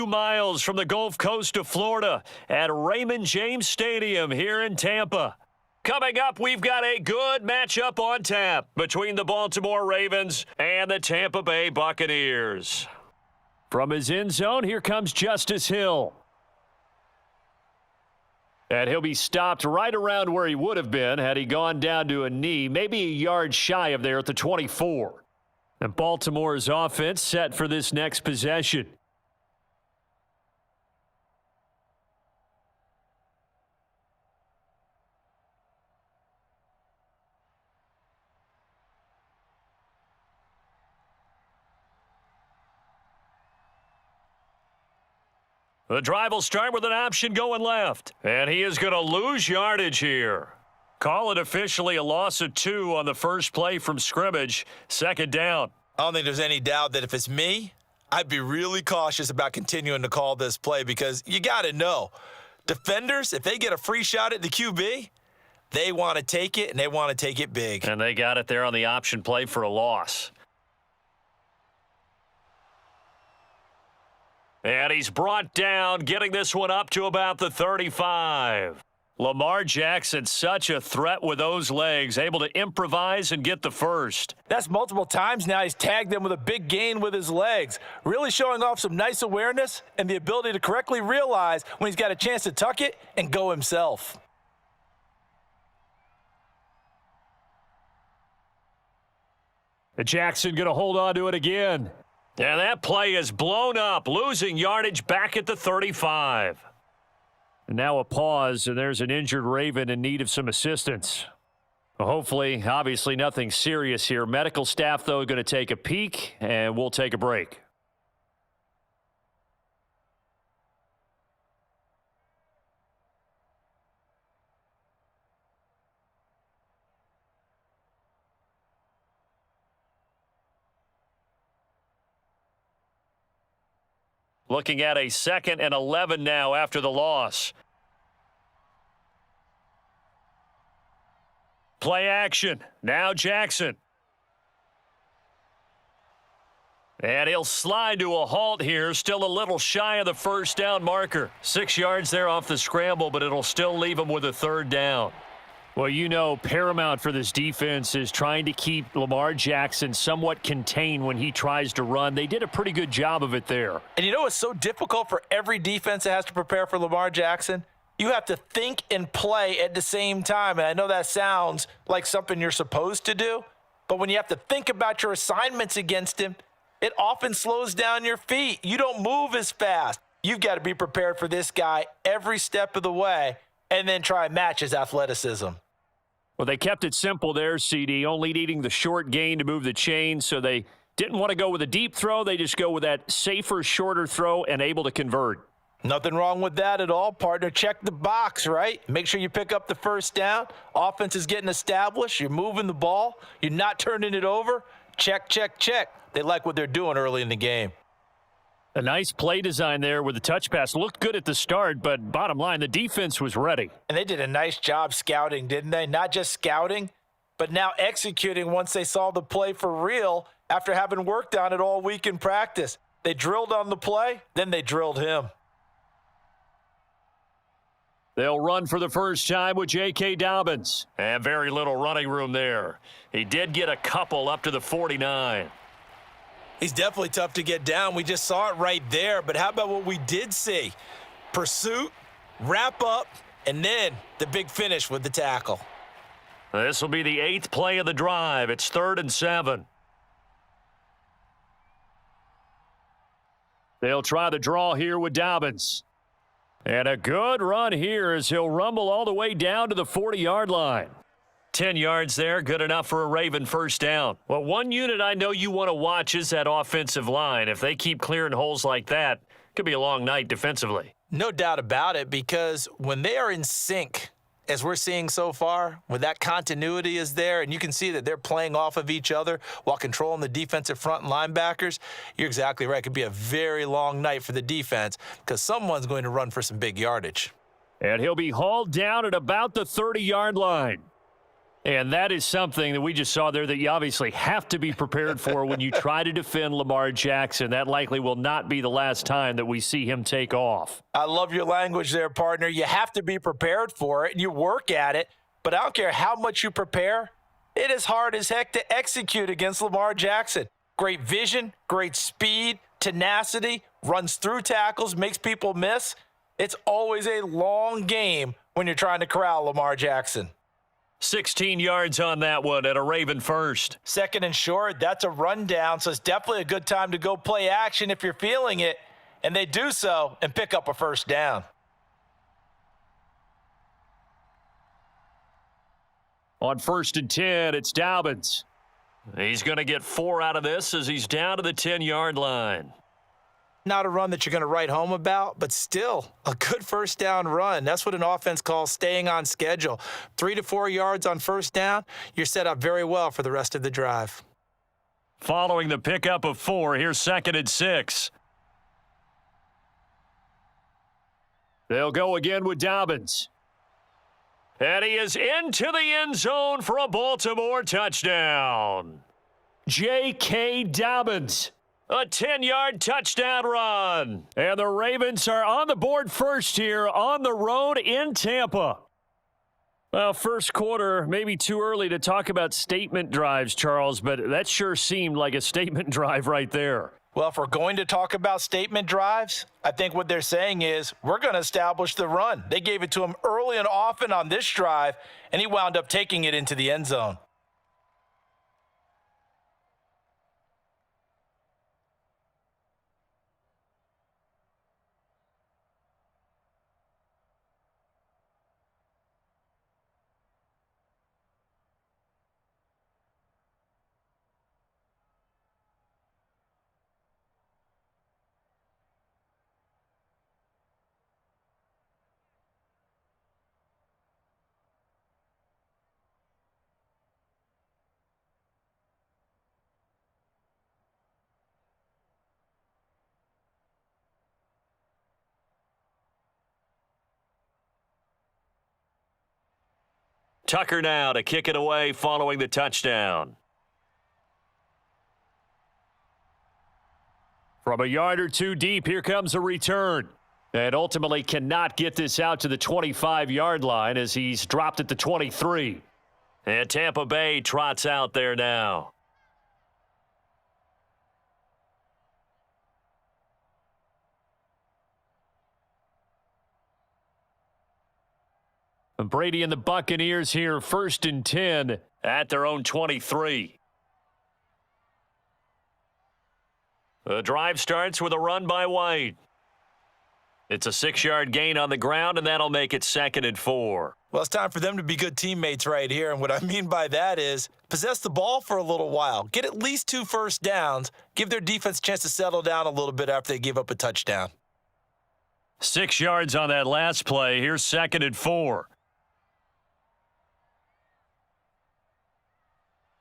few miles from the Gulf Coast of Florida at Raymond James Stadium here in Tampa. Coming up, we've got a good matchup on tap between the Baltimore Ravens and the Tampa Bay Buccaneers. From his end zone, here comes Justice Hill. And he'll be stopped right around where he would have been had he gone down to a knee, maybe a yard shy of there at the 24. And Baltimore's offense set for this next possession. The drive will start with an option going left. And he is going to lose yardage here. Call it officially a loss of 2 on the first play from scrimmage. Second down. I don't think there's any doubt that if it's me, I'd be really cautious about continuing to call this play because you got to know, defenders, if they get a free shot at the QB, they want to take it, and they want to take it big. And they got it there on the option play for a loss. And he's brought down, getting this one up to about the 35. Lamar Jackson, such a threat with those legs, able to improvise and get the first. That's multiple times now he's tagged them with a big gain with his legs. Really showing off some nice awareness and the ability to correctly realize when he's got a chance to tuck it and go himself. Jackson going to hold on to it again. And that play is blown up, losing yardage back at the 35. And now a pause, and there's an injured Raven in need of some assistance. Well, hopefully, obviously nothing serious here. Medical staff, though, going to take a peek, and we'll take a break. Looking at a 2nd and 11 now after the loss. Play action. Now Jackson. And he'll slide to a halt here. Still a little shy of the first down marker. 6 yards there off the scramble, but it'll still leave him with a 3rd down. Well, you know, paramount for this defense is trying to keep Lamar Jackson somewhat contained when he tries to run. They did a pretty good job of it there. And you know what's so difficult for every defense that has to prepare for Lamar Jackson? You have to think and play at the same time. And I know that sounds like something you're supposed to do, but when you have to think about your assignments against him, it often slows down your feet. You don't move as fast. You've got to be prepared for this guy every step of the way and then try and match his athleticism. Well, they kept it simple there, CD, only needing the short gain to move the chain, so they didn't want to go with a deep throw. They just go with that safer, shorter throw and able to convert. Nothing wrong with that at all, partner. Check the box, right? Make sure you pick up the first down. Offense is getting established. You're moving the ball. You're not turning it over. Check, check, check. They like what they're doing early in the game. A nice play design there with the touch pass. Looked good at the start, but bottom line, the defense was ready. And they did a nice job scouting, didn't they? Not just scouting, but now executing once they saw the play for real after having worked on it all week in practice. They drilled on the play, then they drilled him. They'll run for the first time with J.K. Dobbins. And very little running room there. He did get a couple up to the 49. He's definitely tough to get down. We just saw it right there. But how about what we did see? Pursuit, wrap up, and then the big finish with the tackle. This will be the 8th play of the drive. It's 3rd and 7. They'll try the draw here with Dobbins. And a good run here as he'll rumble all the way down to the 40-yard line. 10 yards there, good enough for a Raven first down. Well, one unit I know you want to watch is that offensive line. If they keep clearing holes like that, it could be a long night defensively. No doubt about it, because when they are in sync, as we're seeing so far, when that continuity is there, and you can see that they're playing off of each other while controlling the defensive front and linebackers, you're exactly right. It could be a very long night for the defense because someone's going to run for some big yardage. And he'll be hauled down at about the 30-yard line. And that is something that we just saw there that you obviously have to be prepared for when you try to defend Lamar Jackson. That likely will not be the last time that we see him take off. I love your language there, partner. You have to be prepared for it, and you work at it. But I don't care how much you prepare. It is hard as heck to execute against Lamar Jackson. Great vision, great speed, tenacity, runs through tackles, makes people miss. It's always a long game when you're trying to corral Lamar Jackson. 16 yards on that one at a Raven first. Second and short, that's a rundown, so it's definitely a good time to go play action if you're feeling it. And they do so and pick up a first down. On 1st and 10, it's Dobbins. He's going to get 4 out of this as he's down to the 10-yard line. Not a run that you're going to write home about, but still a good first down run. That's what an offense calls staying on schedule. 3 to 4 yards on first down, you're set up very well for the rest of the drive. Following the pickup of 4, here's 2nd and 6. They'll go again with Dobbins. And he is into the end zone for a Baltimore touchdown. J.K. Dobbins. A 10-yard touchdown run. And the Ravens are on the board first here on the road in Tampa. Well, first quarter, maybe too early to talk about statement drives, Charles, but that sure seemed like a statement drive right there. Well, if we're going to talk about statement drives, I think what they're saying is we're going to establish the run. They gave it to him early and often on this drive, and he wound up taking it into the end zone. Tucker now to kick it away following the touchdown. From a yard or two deep, here comes a return. And ultimately cannot get this out to the 25-yard line as he's dropped at the 23. And Tampa Bay trots out there now. Brady and the Buccaneers here, 1st and 10 at their own 23. The drive starts with a run by White. It's a 6-yard gain on the ground, and that'll make it 2nd and 4. Well, it's time for them to be good teammates right here, and what I mean by that is possess the ball for a little while. Get at least 2 first downs. Give their defense a chance to settle down a little bit after they give up a touchdown. 6 yards on that last play. Here's 2nd and 4.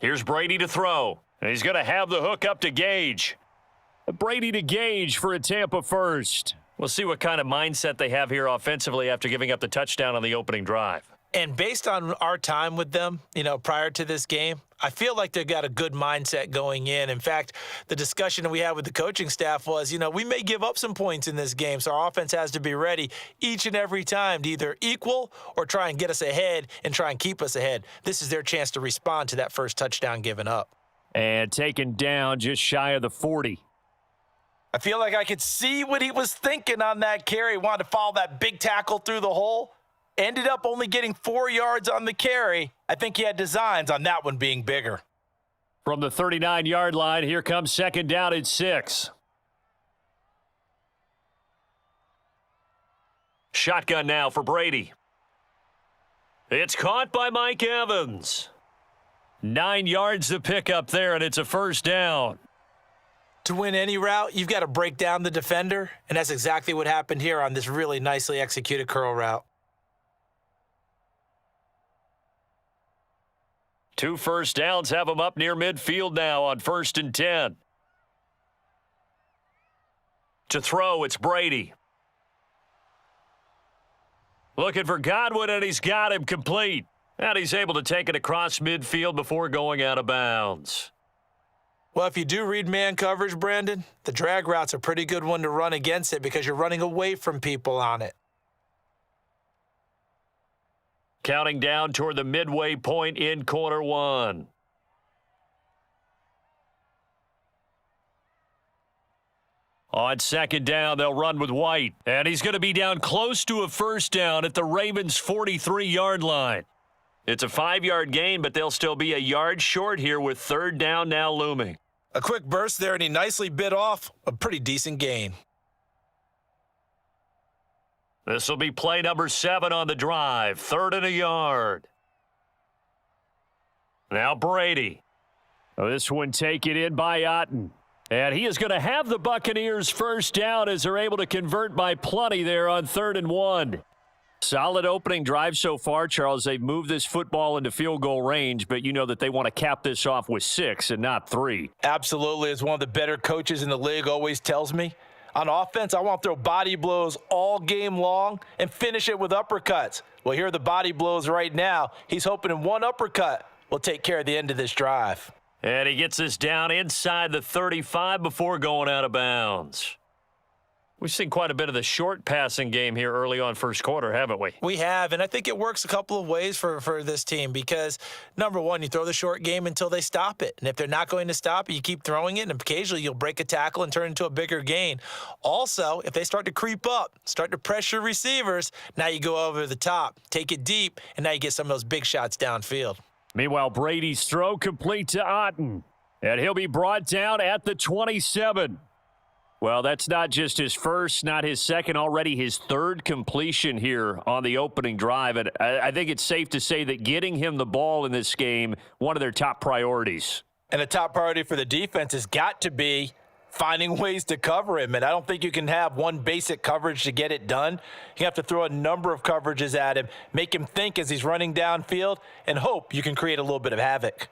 Here's Brady to throw. And he's going to have the hook up to Gage. Brady to Gage for a Tampa first. We'll see what kind of mindset they have here offensively after giving up the touchdown on the opening drive. And based on our time with them, prior to this game, I feel like they've got a good mindset going in. In fact, the discussion that we had with the coaching staff was, we may give up some points in this game, so our offense has to be ready each and every time to either equal or try and get us ahead and try and keep us ahead. This is their chance to respond to that first touchdown given up. And taken down just shy of the 40. I feel like I could see what he was thinking on that carry. He wanted to follow that big tackle through the hole. Ended up only getting 4 yards on the carry. I think he had designs on that one being bigger. From the 39-yard line, here comes 2nd down and 6. Shotgun now for Brady. It's caught by Mike Evans. 9 yards to pick up there, and it's a first down. To win any route, you've got to break down the defender, and that's exactly what happened here on this really nicely executed curl route. 2 first downs have him up near midfield now on 1st and 10. To throw, it's Brady. Looking for Godwin, and he's got him complete. And he's able to take it across midfield before going out of bounds. Well, if you do read man coverage, Brandon, the drag route's a pretty good one to run against it because you're running away from people on it. Counting down toward the midway point in quarter one. On second down, they'll run with White. And he's going to be down close to a first down at the Ravens' 43-yard line. It's a 5-yard gain, but they'll still be a yard short here with third down now looming. A quick burst there, and he nicely bit off a pretty decent gain. This will be play number 7 on the drive. 3rd and a yard. Now Brady. This one taken in by Otten. And he is going to have the Buccaneers first down as they're able to convert by plenty there on 3rd and 1. Solid opening drive so far, Charles. They've moved this football into field goal range, but you know that they want to cap this off with 6 and not 3. Absolutely. As one of the better coaches in the league always tells me, on offense, I want to throw body blows all game long and finish it with uppercuts. Well, here are the body blows right now. He's hoping in one uppercut will take care of the end of this drive. And he gets this down inside the 35 before going out of bounds. We've seen quite a bit of the short passing game here early on first quarter, haven't we? We have, and I think it works a couple of ways for this team because, number one, you throw the short game until they stop it. And if they're not going to stop it, you keep throwing it, and occasionally you'll break a tackle and turn it into a bigger gain. Also, if they start to creep up, start to pressure receivers, now you go over the top, take it deep, and now you get some of those big shots downfield. Meanwhile, Brady's throw complete to Otten, and he'll be brought down at the 27. Well, that's not just his first, not his second, already his third completion here on the opening drive. And I think it's safe to say that getting him the ball in this game, one of their top priorities. And a top priority for the defense has got to be finding ways to cover him. And I don't think you can have one basic coverage to get it done. You have to throw a number of coverages at him, make him think as he's running downfield, and hope you can create a little bit of havoc.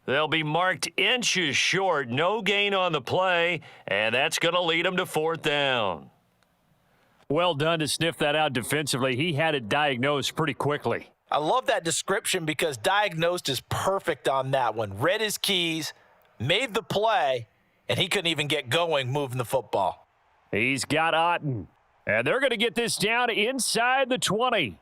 They'll be marked inches short, no gain on the play, and that's going to lead them to 4th down. Well done to sniff that out defensively. He had it diagnosed pretty quickly. I love that description because diagnosed is perfect on that one. Read his keys, made the play, and he couldn't even get going moving the football. He's got Otten, and they're going to get this down inside the 20.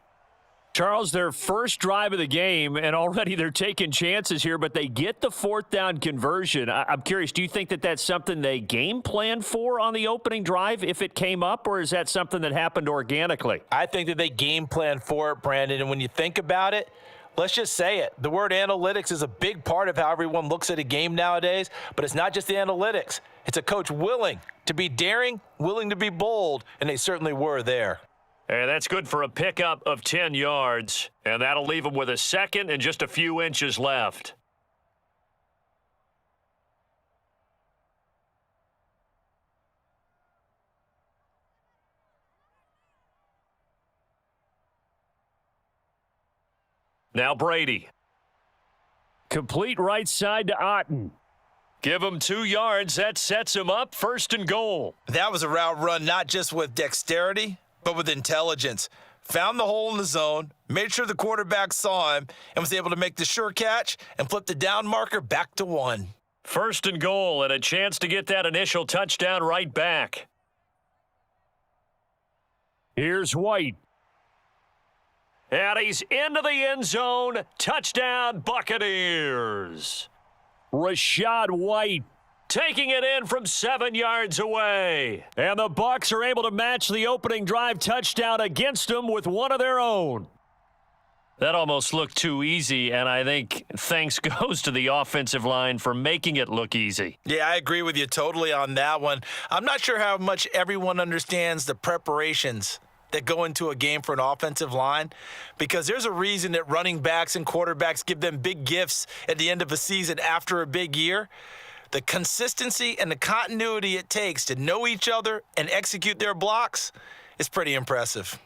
Charles, their first drive of the game, and already they're taking chances here, but they get the 4th down conversion. I'm curious, do you think that that's something they game planned for on the opening drive if it came up, or is that something that happened organically? I think that they game planned for it, Brandon, and when you think about it, let's just say it. The word analytics is a big part of how everyone looks at a game nowadays, but it's not just the analytics. It's a coach willing to be daring, willing to be bold, and they certainly were there. And that's good for a pickup of 10 yards, and that'll leave them with a second and just a few inches left. Now Brady. Complete right side to Otten. Give him 2 yards. That sets him up 1st and goal. That was a route run not just with dexterity, but with intelligence. Found the hole in the zone, made sure the quarterback saw him, and was able to make the sure catch and flip the down marker back to 1. 1st and goal, and a chance to get that initial touchdown right back. Here's White. And he's into the end zone. Touchdown, Buccaneers. Rashad White taking it in from 7 yards away. And the Bucs are able to match the opening drive touchdown against them with one of their own. That almost looked too easy, and I think thanks goes to the offensive line for making it look easy. Yeah, I agree with you totally on that one. I'm not sure how much everyone understands the preparations that go into a game for an offensive line, because there's a reason that running backs and quarterbacks give them big gifts at the end of a season after a big year. The consistency and the continuity it takes to know each other and execute their blocks is pretty impressive.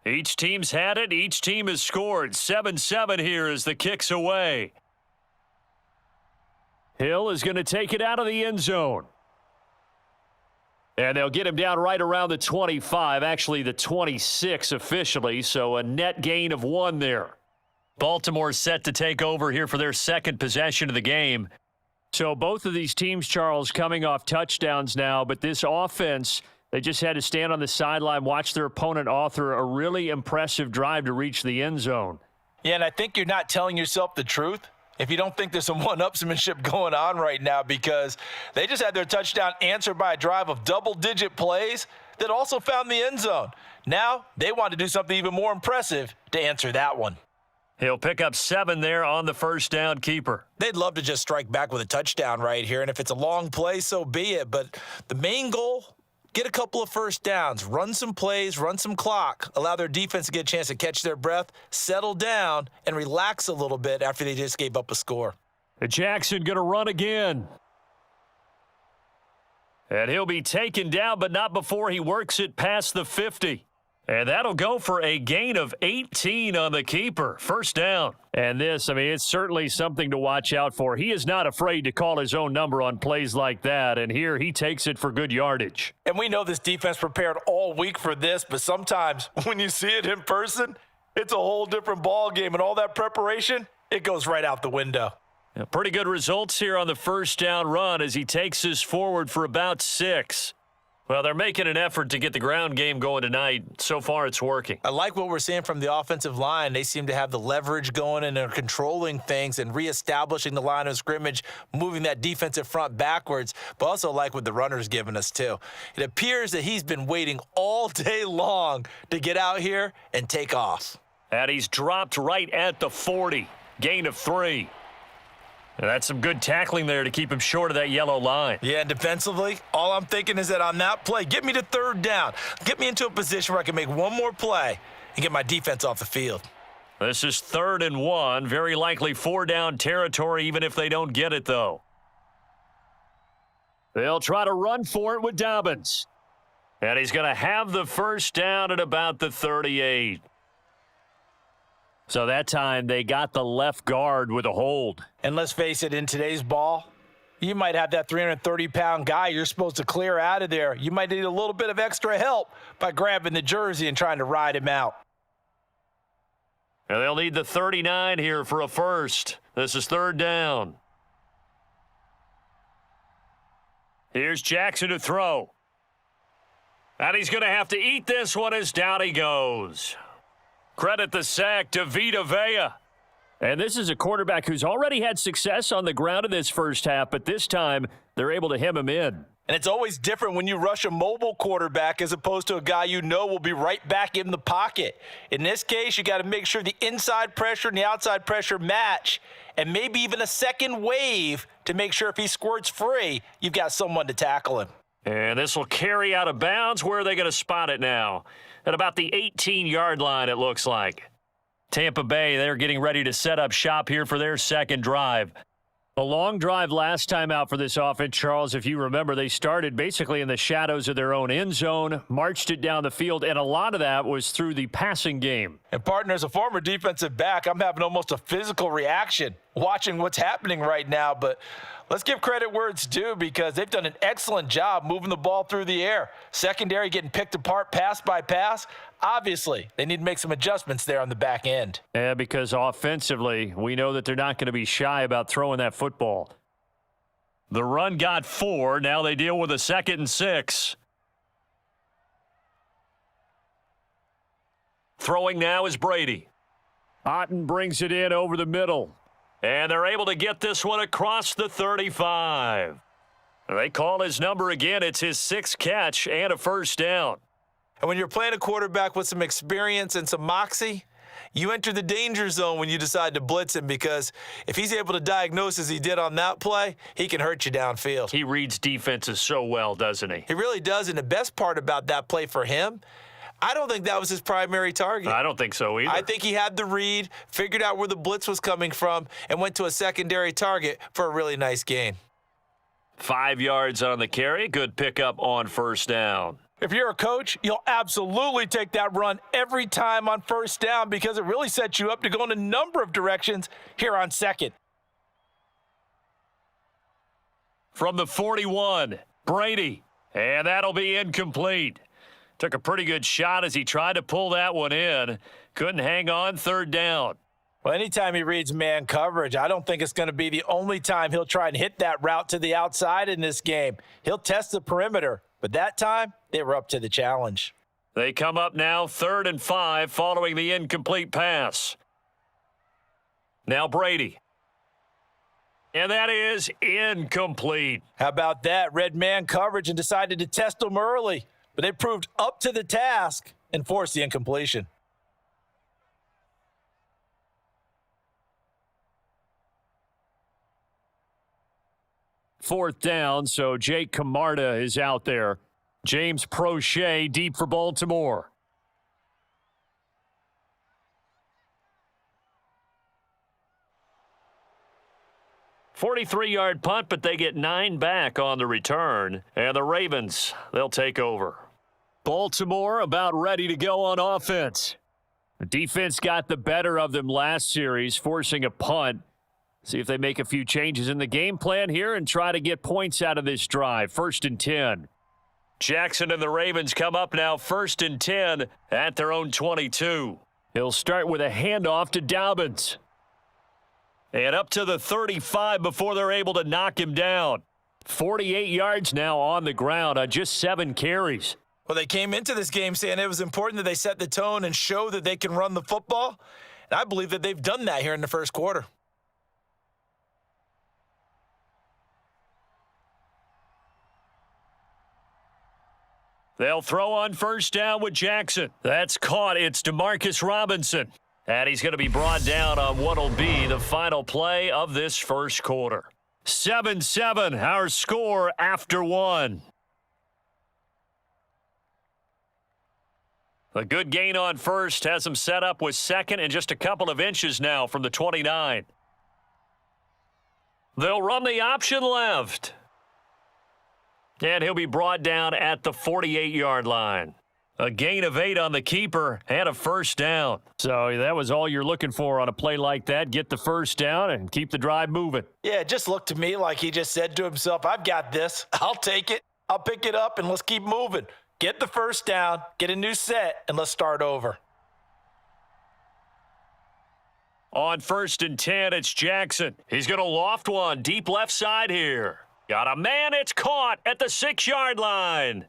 Each team's had it. Each team has scored. 7-7 here as the kick's away. Hill is going to take it out of the end zone. And they'll get him down right around the 25, actually the 26 officially, so a net gain of 1 there. Baltimore set to take over here for their second possession of the game. So both of these teams, Charles, coming off touchdowns now, but this offense, they just had to stand on the sideline, watch their opponent author a really impressive drive to reach the end zone. Yeah, and I think you're not telling yourself the truth if you don't think there's some one-upsmanship going on right now, because they just had their touchdown answered by a drive of double-digit plays that also found the end zone. Now they want to do something even more impressive to answer that one. He'll pick up 7 there on the first down keeper. They'd love to just strike back with a touchdown right here, and if it's a long play, so be it. But the main goal, get a couple of first downs, run some plays, run some clock, allow their defense to get a chance to catch their breath, settle down, and relax a little bit after they just gave up a score. Jackson going to run again. And he'll be taken down, but not before he works it past the 50. And that'll go for a gain of 18 on the keeper. First down. And this, I mean, it's certainly something to watch out for. He is not afraid to call his own number on plays like that. And here he takes it for good yardage. And we know this defense prepared all week for this, but sometimes when you see it in person, it's a whole different ball game. And all that preparation, it goes right out the window. Yeah, pretty good results here on the first down run as he takes us forward for about 6. Well, they're making an effort to get the ground game going tonight. So far, it's working. I like what we're seeing from the offensive line. They seem to have the leverage going and they're controlling things and reestablishing the line of scrimmage, moving that defensive front backwards, but also like what the runner's giving us, too. It appears that he's been waiting all day long to get out here and take off. And he's dropped right at the 40. Gain of 3. And that's some good tackling there to keep him short of that yellow line. Yeah, and defensively, all I'm thinking is that on that play, get me to third down. Get me into a position where I can make one more play and get my defense off the field. This is 3rd and 1. Very likely 4-down territory, even if they don't get it, though. They'll try to run for it with Dobbins. And he's going to have the first down at about the 38. So that time they got the left guard with a hold. And let's face it, in today's ball, you might have that 330-pound guy you're supposed to clear out of there. You might need a little bit of extra help by grabbing the jersey and trying to ride him out. And they'll need the 39 here for a first. This is 3rd down. Here's Jackson to throw. And he's going to have to eat this one as down he goes. Credit the sack to TBvsBAL. And this is a quarterback who's already had success on the ground in this first half, but this time they're able to hem him in. And it's always different when you rush a mobile quarterback as opposed to a guy you know will be right back in the pocket. In this case, you got to make sure the inside pressure and the outside pressure match, and maybe even a second wave to make sure if he squirts free, you've got someone to tackle him. And this will carry out of bounds. Where are they going to spot it now? At about the 18-yard line, it looks like. Tampa Bay, they're getting ready to set up shop here for their second drive. A long drive last time out for this offense, Charles. If you remember, they started basically in the shadows of their own end zone, marched it down the field, and a lot of that was through the passing game. And, partner, as a former defensive back, I'm having almost a physical reaction watching what's happening right now. But let's give credit where it's due because they've done an excellent job moving the ball through the air. Secondary getting picked apart pass by pass. Obviously, they need to make some adjustments there on the back end. Yeah, because offensively, we know that they're not going to be shy about throwing that football. The run got 4. Now they deal with a 2nd and 6. Throwing now is Brady. Otten brings it in over the middle. And they're able to get this one across the 35. They call his number again. It's his 6th catch and a first down. And when you're playing a quarterback with some experience and some moxie, you enter the danger zone when you decide to blitz him because if he's able to diagnose as he did on that play, he can hurt you downfield. He reads defenses so well, doesn't he? He really does, and the best part about that play for him, I don't think that was his primary target. I don't think so either. I think he had the read, figured out where the blitz was coming from, and went to a secondary target for a really nice gain. 5 yards on the carry. Good pickup on first down. If you're a coach, you'll absolutely take that run every time on first down because it really sets you up to go in a number of directions here on second. From the 41, Brady, and that'll be incomplete. Took a pretty good shot as he tried to pull that one in. Couldn't hang on, third down. Well, anytime he reads man coverage, I don't think it's going to be the only time he'll try and hit that route to the outside in this game. He'll test the perimeter, but that time they were up to the challenge. They come up now 3rd and 5 following the incomplete pass. Now Brady. And that is incomplete. How about that? Read man coverage and decided to test them early, but they proved up to the task and forced the incompletion. Fourth down, so Jake Camarda is out there. James Prochet deep for Baltimore. "43-yard punt, but they get 9 back on the return. And the Ravens, they'll take over. Baltimore about ready to go on offense. The defense got the better of them last series, forcing a punt. See if they make a few changes in the game plan here and try to get points out of this drive. 1st and 10. Jackson and the Ravens come up now 1st and 10 at their own 22. He'll start with a handoff to Dobbins. And up to the 35 before they're able to knock him down. 48 yards now on the ground on just 7 carries. Well, they came into this game saying it was important that they set the tone and show that they can run the football. And I believe that they've done that here in the first quarter. They'll throw on first down with Jackson. That's caught. It's Demarcus Robinson. And he's going to be brought down on what'll be the final play of this first quarter. 7-7, our score after 1. A good gain on first has him set up with second and just a couple of inches now from the 29. They'll run the option left. And he'll be brought down at the 48-yard line. A gain of 8 on the keeper and a first down. So that was all you're looking for on a play like that. Get the first down and keep the drive moving. Yeah, it just looked to me like he just said to himself, I've got this. I'll take it. I'll pick it up, and let's keep moving. Get the first down, get a new set, and let's start over. On 1st and 10, it's Jackson. He's going to loft one deep left side here. Got a man, it's caught at the 6-yard line.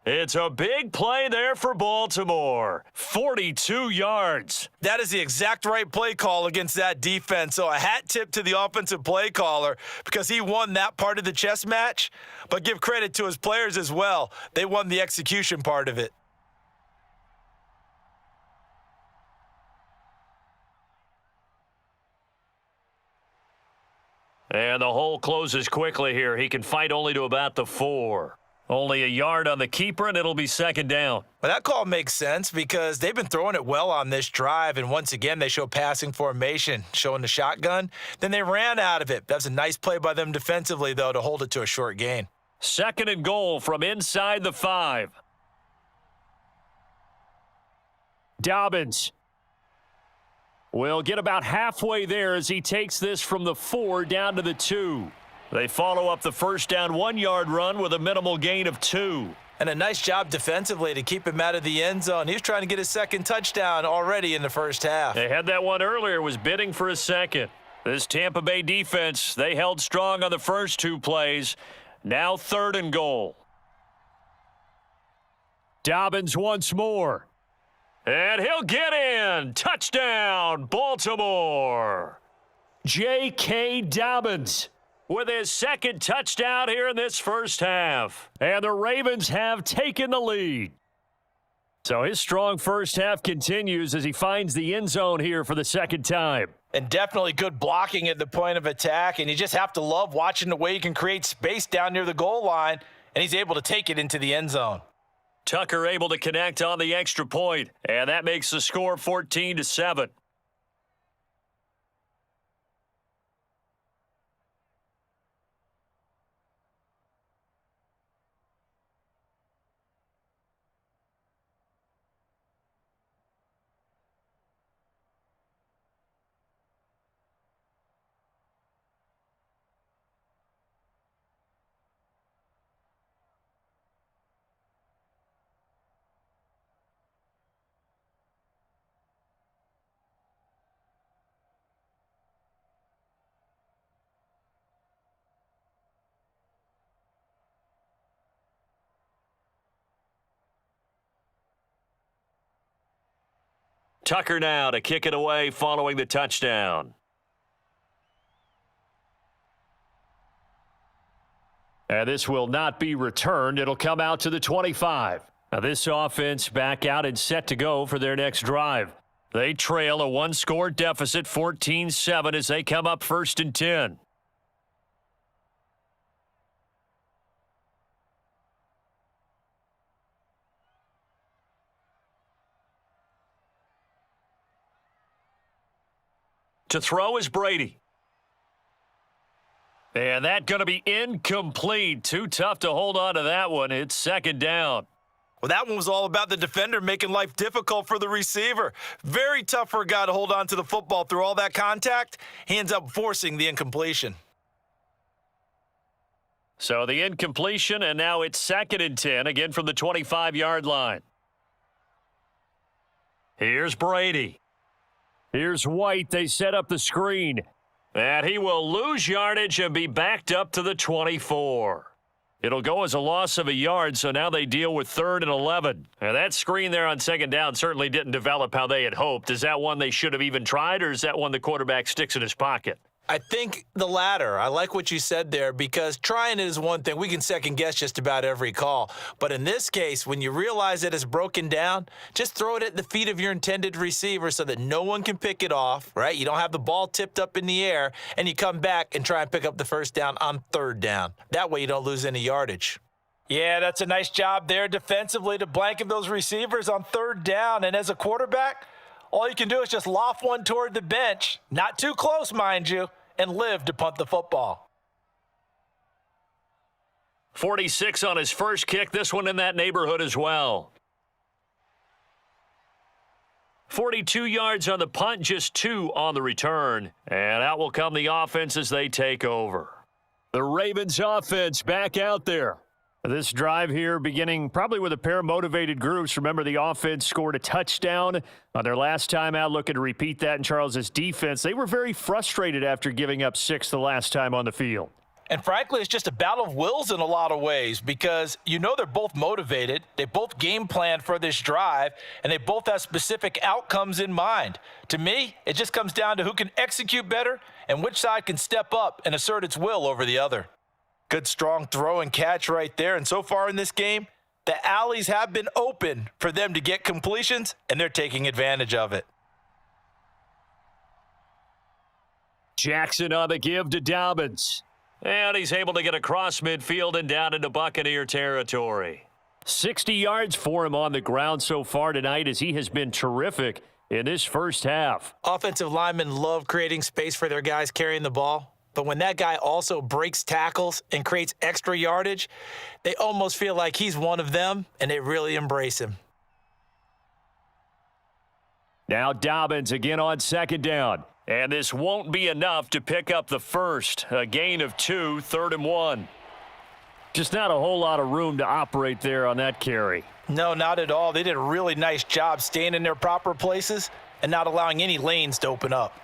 It's a big play there for Baltimore. 42 yards. That is the exact right play call against that defense. So a hat tip to the offensive play caller because he won that part of the chess match. But give credit to his players as well. They won the execution part of it. And the hole closes quickly here. He can fight only to about the 4. Only a yard on the keeper, and it'll be second down. Well, that call makes sense because they've been throwing it well on this drive, and once again, they show passing formation, showing the shotgun. Then they ran out of it. That was a nice play by them defensively, though, to hold it to a short gain. 2nd and goal from inside the 5. Dobbins will get about halfway there as he takes this from the 4 down to the 2. They follow up the first down 1-yard run with a minimal gain of 2. And a nice job defensively to keep him out of the end zone. He was trying to get his second touchdown already in the first half. They had that one earlier, was bidding for a second. This Tampa Bay defense, they held strong on the first 2 plays. Now 3rd and goal. Dobbins once more. And he'll get in. Touchdown, Baltimore. J.K. Dobbins with his second touchdown here in this first half. And the Ravens have taken the lead. So his strong first half continues as he finds the end zone here for the second time. And definitely good blocking at the point of attack. And you just have to love watching the way he can create space down near the goal line. And he's able to take it into the end zone. Tucker able to connect on the extra point, and that makes the score 14-7. Tucker now to kick it away following the touchdown. And this will not be returned. It'll come out to the 25. Now this offense back out and set to go for their next drive. They trail a one-score deficit, 14-7, as they come up 1st and 10. To throw is Brady. And that's going to be incomplete. Too tough to hold on to that one. It's 2nd down. Well, that one was all about the defender making life difficult for the receiver. Very tough for a guy to hold on to the football through all that contact. He ends up forcing the incompletion. So the incompletion, and now it's 2nd and 10, again from the 25-yard line. Here's Brady. Here's White. They set up the screen. And he will lose yardage and be backed up to the 24. It'll go as a loss of a yard, so now they deal with 3rd and 11. And that screen there on 2nd down certainly didn't develop how they had hoped. Is that one they should have even tried, or is that one the quarterback sticks in his pocket? I think the latter. I like what you said there, because trying it is one thing. We can second guess just about every call. But in this case, when you realize that it's broken down, just throw it at the feet of your intended receiver so that no one can pick it off, right? You don't have the ball tipped up in the air, and you come back and try and pick up the 1st down on 3rd down. That way you don't lose any yardage. Yeah, that's a nice job there defensively to blanket those receivers on 3rd down. And as a quarterback, all you can do is just loft one toward the bench, not too close, mind you, and live to punt the football. 46 on his first kick. This one in that neighborhood as well. 42 yards on the punt, just 2 on the return. And out will come the offense as they take over. The Ravens offense back out there. This drive here beginning probably with a pair of motivated groups. Remember, the offense scored a touchdown on their last time out, looking to repeat that in Charles's defense. They were very frustrated after giving up 6 the last time on the field. And frankly, it's just a battle of wills in a lot of ways, because you know they're both motivated. They both game planned for this drive, and they both have specific outcomes in mind. To me, it just comes down to who can execute better and which side can step up and assert its will over the other. Good, strong throw and catch right there. And so far in this game, the alleys have been open for them to get completions, and they're taking advantage of it. Jackson on the give to Dobbins. And he's able to get across midfield and down into Buccaneer territory. 60 yards for him on the ground so far tonight, as he has been terrific in this first half. Offensive linemen love creating space for their guys carrying the ball. But when that guy also breaks tackles and creates extra yardage, they almost feel like he's one of them, and they really embrace him. Now Dobbins again on 2nd down. And this won't be enough to pick up the first. A gain of 2, 3rd and 1. Just not a whole lot of room to operate there on that carry. No, not at all. They did a really nice job staying in their proper places and not allowing any lanes to open up.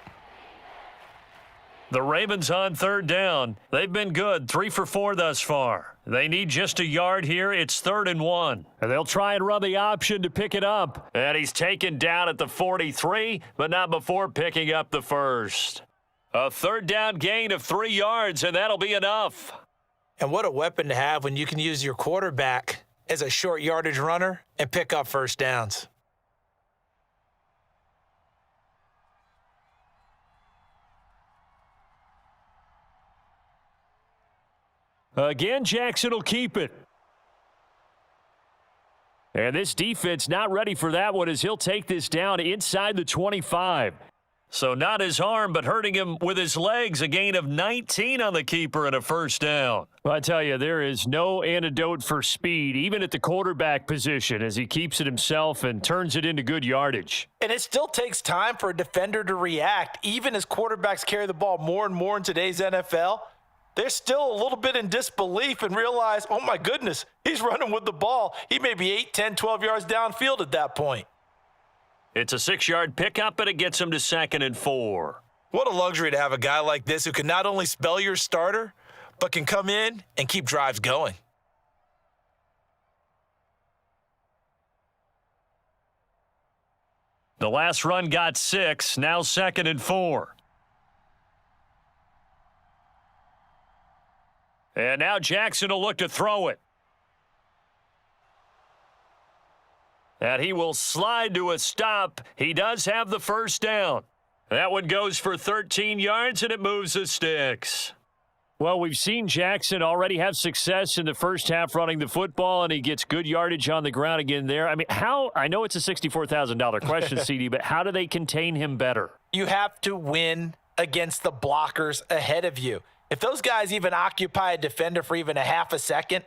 The Ravens on 3rd down. They've been good, 3 for 4 thus far. They need just a yard here. It's 3rd and 1. And they'll try and run the option to pick it up. And he's taken down at the 43, but not before picking up the first. A 3rd down gain of 3 yards, and that'll be enough. And what a weapon to have when you can use your quarterback as a short yardage runner and pick up 1st downs. Again, Jackson will keep it. And this defense not ready for that one, as he'll take this down inside the 25. So not his arm, but hurting him with his legs. A gain of 19 on the keeper and a 1st down. Well, I tell you, there is no antidote for speed, even at the quarterback position, as he keeps it himself and turns it into good yardage. And it still takes time for a defender to react, even as quarterbacks carry the ball more and more in today's NFL. They're still a little bit in disbelief and realize, oh my goodness, he's running with the ball. He may be 8, 10, 12 yards downfield at that point. It's a 6-yard pickup, and it gets him to 2nd and 4. What a luxury to have a guy like this who can not only spell your starter, but can come in and keep drives going. The last run got 6, now 2nd and 4. And now Jackson will look to throw it. And he will slide to a stop. He does have the first down. That one goes for 13 yards, and it moves the sticks. Well, we've seen Jackson already have success in the first half running the football, and he gets good yardage on the ground again there. I mean, I know it's a $64,000 question, CD, but how do they contain him better? You have to win against the blockers ahead of you. If those guys even occupy a defender for even a half a second,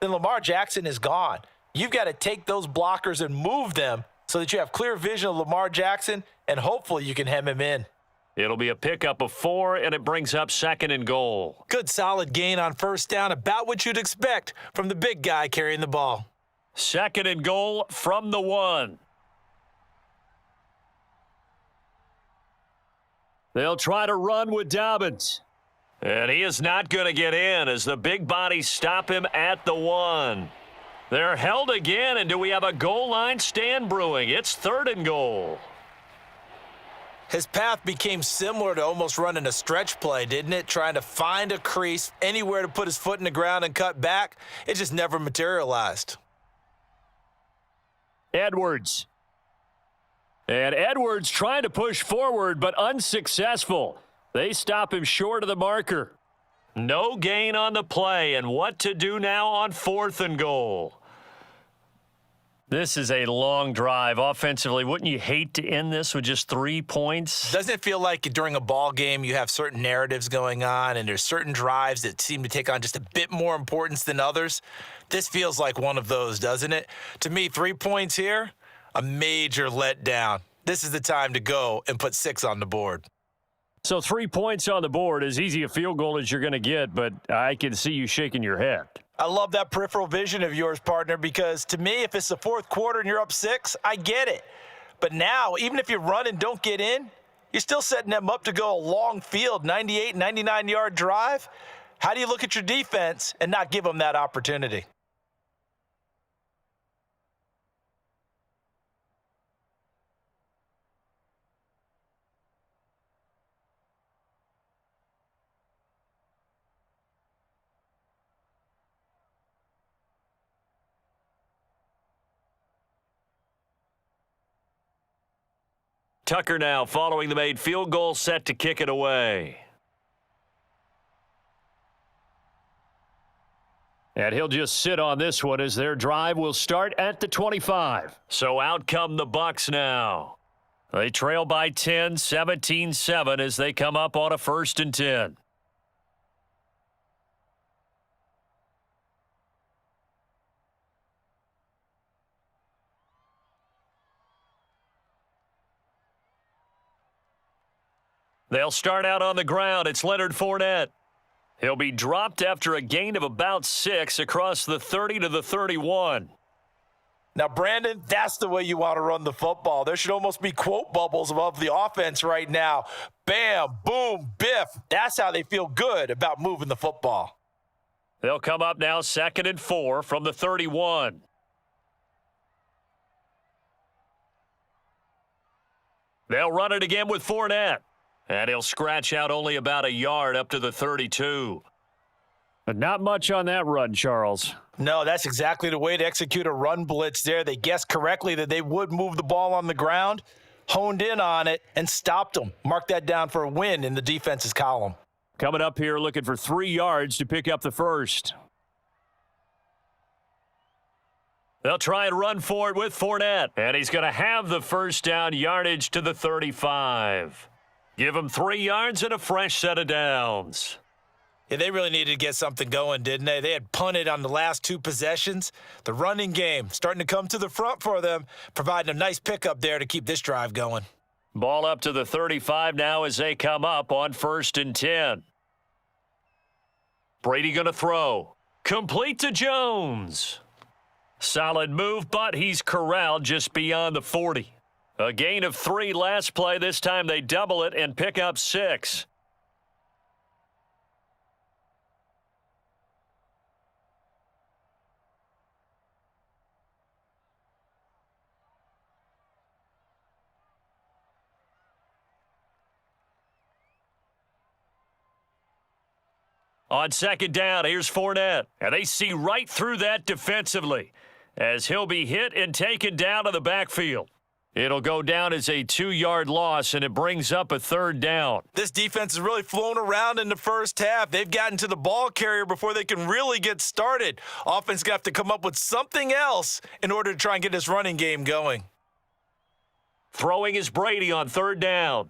then Lamar Jackson is gone. You've got to take those blockers and move them so that you have clear vision of Lamar Jackson, and hopefully you can hem him in. It'll be a pickup of 4, and it brings up 2nd and goal. Good solid gain on first down, about what you'd expect from the big guy carrying the ball. 2nd and goal from the 1. They'll try to run with Dobbins. And he is not going to get in as the big bodies stop him at the 1. They're held again, and do we have a goal line stand brewing? It's 3rd and goal. His path became similar to almost running a stretch play, didn't it? Trying to find a crease, anywhere to put his foot in the ground and cut back. It just never materialized. Edwards. And Edwards trying to push forward, but unsuccessful. They stop him short of the marker. No gain on the play, and what to do now on 4th and goal. This is a long drive offensively. Wouldn't you hate to end this with just 3 points? Doesn't it feel like during a ball game you have certain narratives going on and there's certain drives that seem to take on just a bit more importance than others? This feels like one of those, doesn't it? To me, 3 points here, a major letdown. This is the time to go and put 6 on the board. So 3 points on the board, as easy a field goal as you're going to get, but I can see you shaking your head. I love that peripheral vision of yours, partner, because to me, if it's the 4th quarter and you're up 6, I get it. But now, even if you run and don't get in, you're still setting them up to go a long field, 98, 99-yard drive. How do you look at your defense and not give them that opportunity? Tucker now following the made field goal, set to kick it away. And he'll just sit on this one as their drive will start at the 25. So out come the Bucs now. They trail by 10, 17-7 as they come up on a 1st and 10. They'll start out on the ground. It's Leonard Fournette. He'll be dropped after a gain of about 6 across the 30 to the 31. Now, Brandon, that's the way you want to run the football. There should almost be quote bubbles above the offense right now. Bam, boom, biff. That's how they feel good about moving the football. They'll come up now 2nd and 4 from the 31. They'll run it again with Fournette. And he'll scratch out only about a yard up to the 32. But not much on that run, Charles. No, that's exactly the way to execute a run blitz there. They guessed correctly that they would move the ball on the ground, honed in on it, and stopped them. Mark that down for a win in the defense's column. Coming up here looking for 3 yards to pick up the first. They'll try and run for it with Fournette. And he's going to have the first down, yardage to the 35. Give him 3 yards and a fresh set of downs. Yeah, they really needed to get something going, didn't they? They had punted on the last 2 possessions. The running game starting to come to the front for them, providing a nice pickup there to keep this drive going. Ball up to the 35 now as they come up on 1st and 10. Brady going to throw. Complete to Jones. Solid move, but he's corralled just beyond the 40. A gain of 3 last play. This time they double it and pick up 6. On second down, here's Fournette. And they see right through that defensively as he'll be hit and taken down to the backfield. It'll go down as a 2-yard loss, and it brings up a third down. This defense has really flown around in the first half. They've gotten to the ball carrier before they can really get started. Offense got to come up with something else in order to try and get this running game going. Throwing is Brady on third down.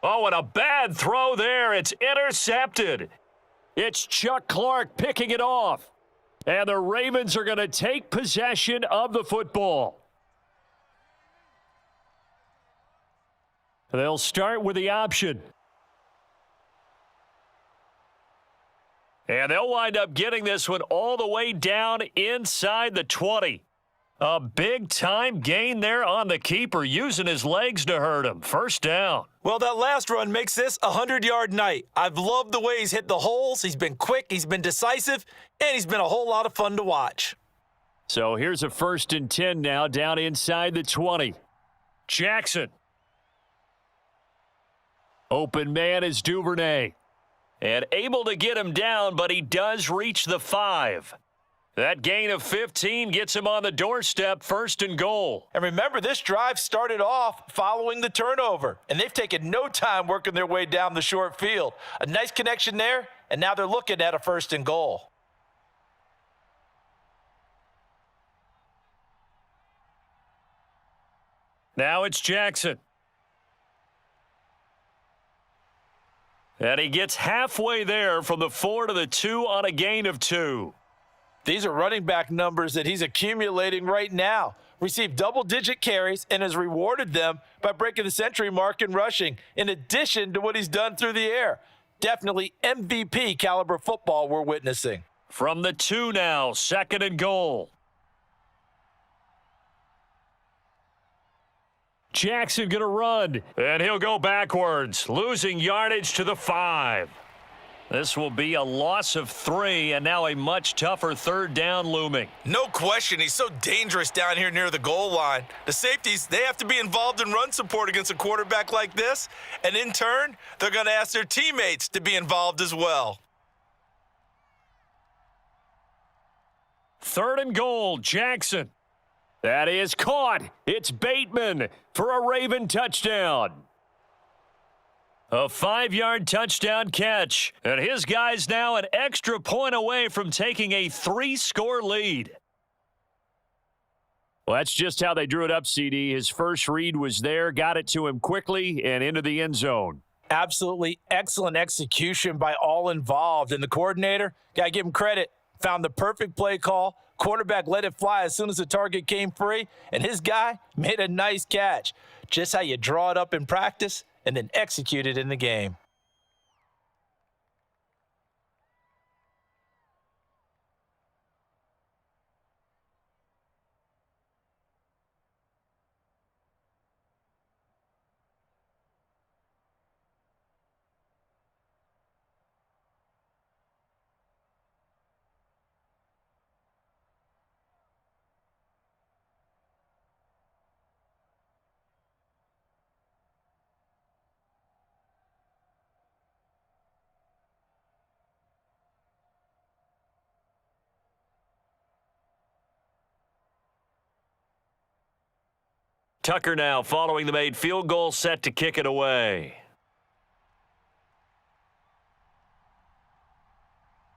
Oh, and a bad throw there. It's intercepted. It's Chuck Clark picking it off. And the Ravens are going to take possession of the football. They'll start with the option. And they'll wind up getting this one all the way down inside the 20. A big-time gain there on the keeper, using his legs to hurt him. First down. Well, that last run makes this a 100-yard night. I've loved the way he's hit the holes. He's been quick, he's been decisive, and he's been a whole lot of fun to watch. So here's a 1st and 10 now down inside the 20. Jackson. Open man is Duvernay. And able to get him down, but he does reach the 5. That gain of 15 gets him on the doorstep, 1st and goal. And remember, this drive started off following the turnover, and they've taken no time working their way down the short field. A nice connection there, and now they're looking at a 1st and goal. Now it's Jackson. And he gets halfway there from the 4 to the 2 on a gain of 2. These are running back numbers that he's accumulating right now. Received double-digit carries and has rewarded them by breaking the century mark in rushing, in addition to what he's done through the air. Definitely MVP caliber football we're witnessing. From the 2 now, 2nd and goal. Jackson going to run, and he'll go backwards, losing yardage to the 5. This will be a loss of 3, and now a much tougher 3rd down looming. No question, he's so dangerous down here near the goal line. The safeties, they have to be involved in run support against a quarterback like this, and in turn, they're going to ask their teammates to be involved as well. 3rd and goal, Jackson. That is caught. It's Bateman for a Raven touchdown. A 5-yard touchdown catch, and his guy's now an extra point away from taking a 3-score lead. Well, that's just how they drew it up, CD. His first read was there, got it to him quickly, and into the end zone. Absolutely excellent execution by all involved. And the coordinator, got to give him credit, found the perfect play call. Quarterback let it fly as soon as the target came free, and his guy made a nice catch. Just how you draw it up in practice and then execute it in the game. Tucker now following the made field goal, set to kick it away.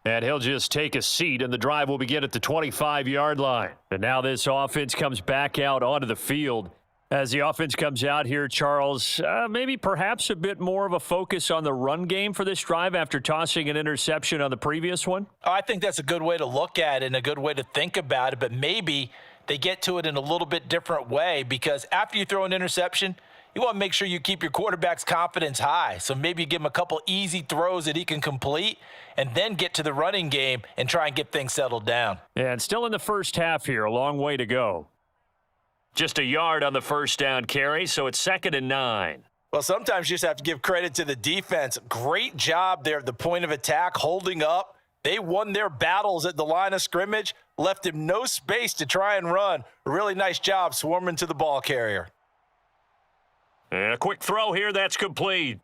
And he'll just take a seat, and the drive will begin at the 25-yard line. And now this offense comes back out onto the field. As the offense comes out here, Charles, maybe perhaps a bit more of a focus on the run game for this drive after tossing an interception on the previous one? I think that's a good way to look at it and a good way to think about it, but maybe they get to it in a little bit different way, because after you throw an interception, you want to make sure you keep your quarterback's confidence high. So maybe give him a couple easy throws that he can complete and then get to the running game and try and get things settled down. And still in the first half here, a long way to go. Just a yard on the first down carry, so it's 2nd and 9. Well, sometimes you just have to give credit to the defense. Great job there at the point of attack, holding up. They won their battles at the line of scrimmage, left him no space to try and run. A really nice job swarming to the ball carrier. And a quick throw here, that's complete.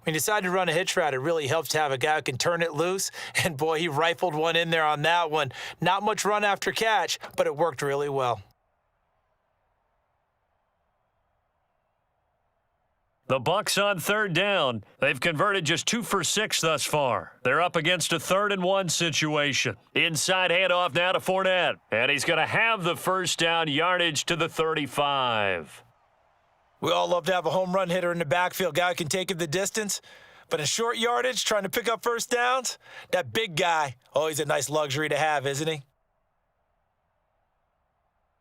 When you decide to run a hitch route, it really helps to have a guy who can turn it loose. And boy, he rifled one in there on that one. Not much run after catch, but it worked really well. The Bucs on third down. They've converted just 2 for 6 thus far. They're up against a 3rd and 1 situation. Inside handoff now to Fournette. And he's going to have the first down, yardage to the 35. We all love to have a home run hitter in the backfield, guy who can take it the distance. But in short yardage, trying to pick up first downs, that big guy, he's a nice luxury to have, isn't he?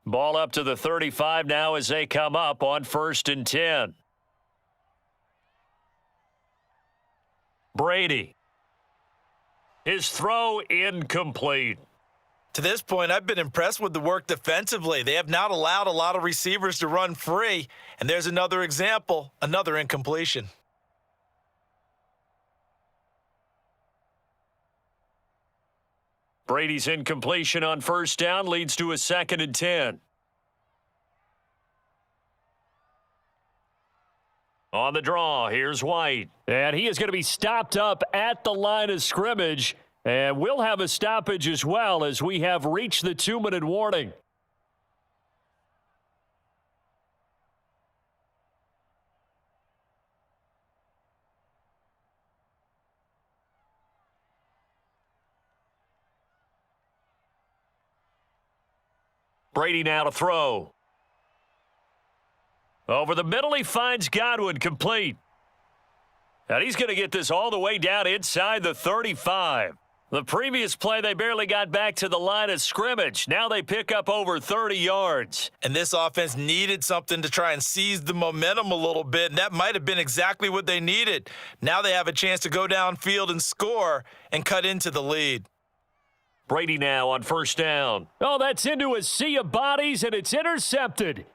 Ball up to the 35 now as they come up on 1st and 10. Brady. His throw incomplete. To this point, I've been impressed with the work defensively. They have not allowed a lot of receivers to run free. And there's another example, another incompletion. Brady's incompletion on 1st down leads to a 2nd and 10. On the draw, here's White. And he is going to be stopped up at the line of scrimmage. And we'll have a stoppage as well as we have reached the 2-minute warning. Brady now to throw. Over the middle, he finds Godwin, complete. And he's going to get this all the way down inside the 35. The previous play, they barely got back to the line of scrimmage. Now they pick up over 30 yards. And this offense needed something to try and seize the momentum a little bit, and that might have been exactly what they needed. Now they have a chance to go downfield and score and cut into the lead. Brady now on 1st down. Oh, that's into a sea of bodies, and it's intercepted.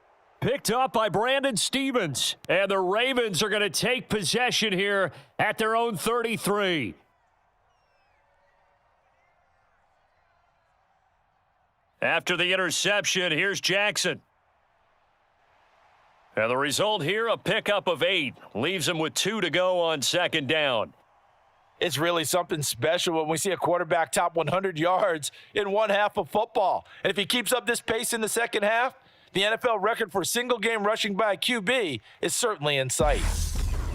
Picked up by Brandon Stevens. And the Ravens are going to take possession here at their own 33. After the interception, here's Jackson. And the result here, a pickup of 8. Leaves him with 2 to go on 2nd down. It's really something special when we see a quarterback top 100 yards in one half of football. And if he keeps up this pace in the second half, the NFL record for single-game rushing by a QB is certainly in sight.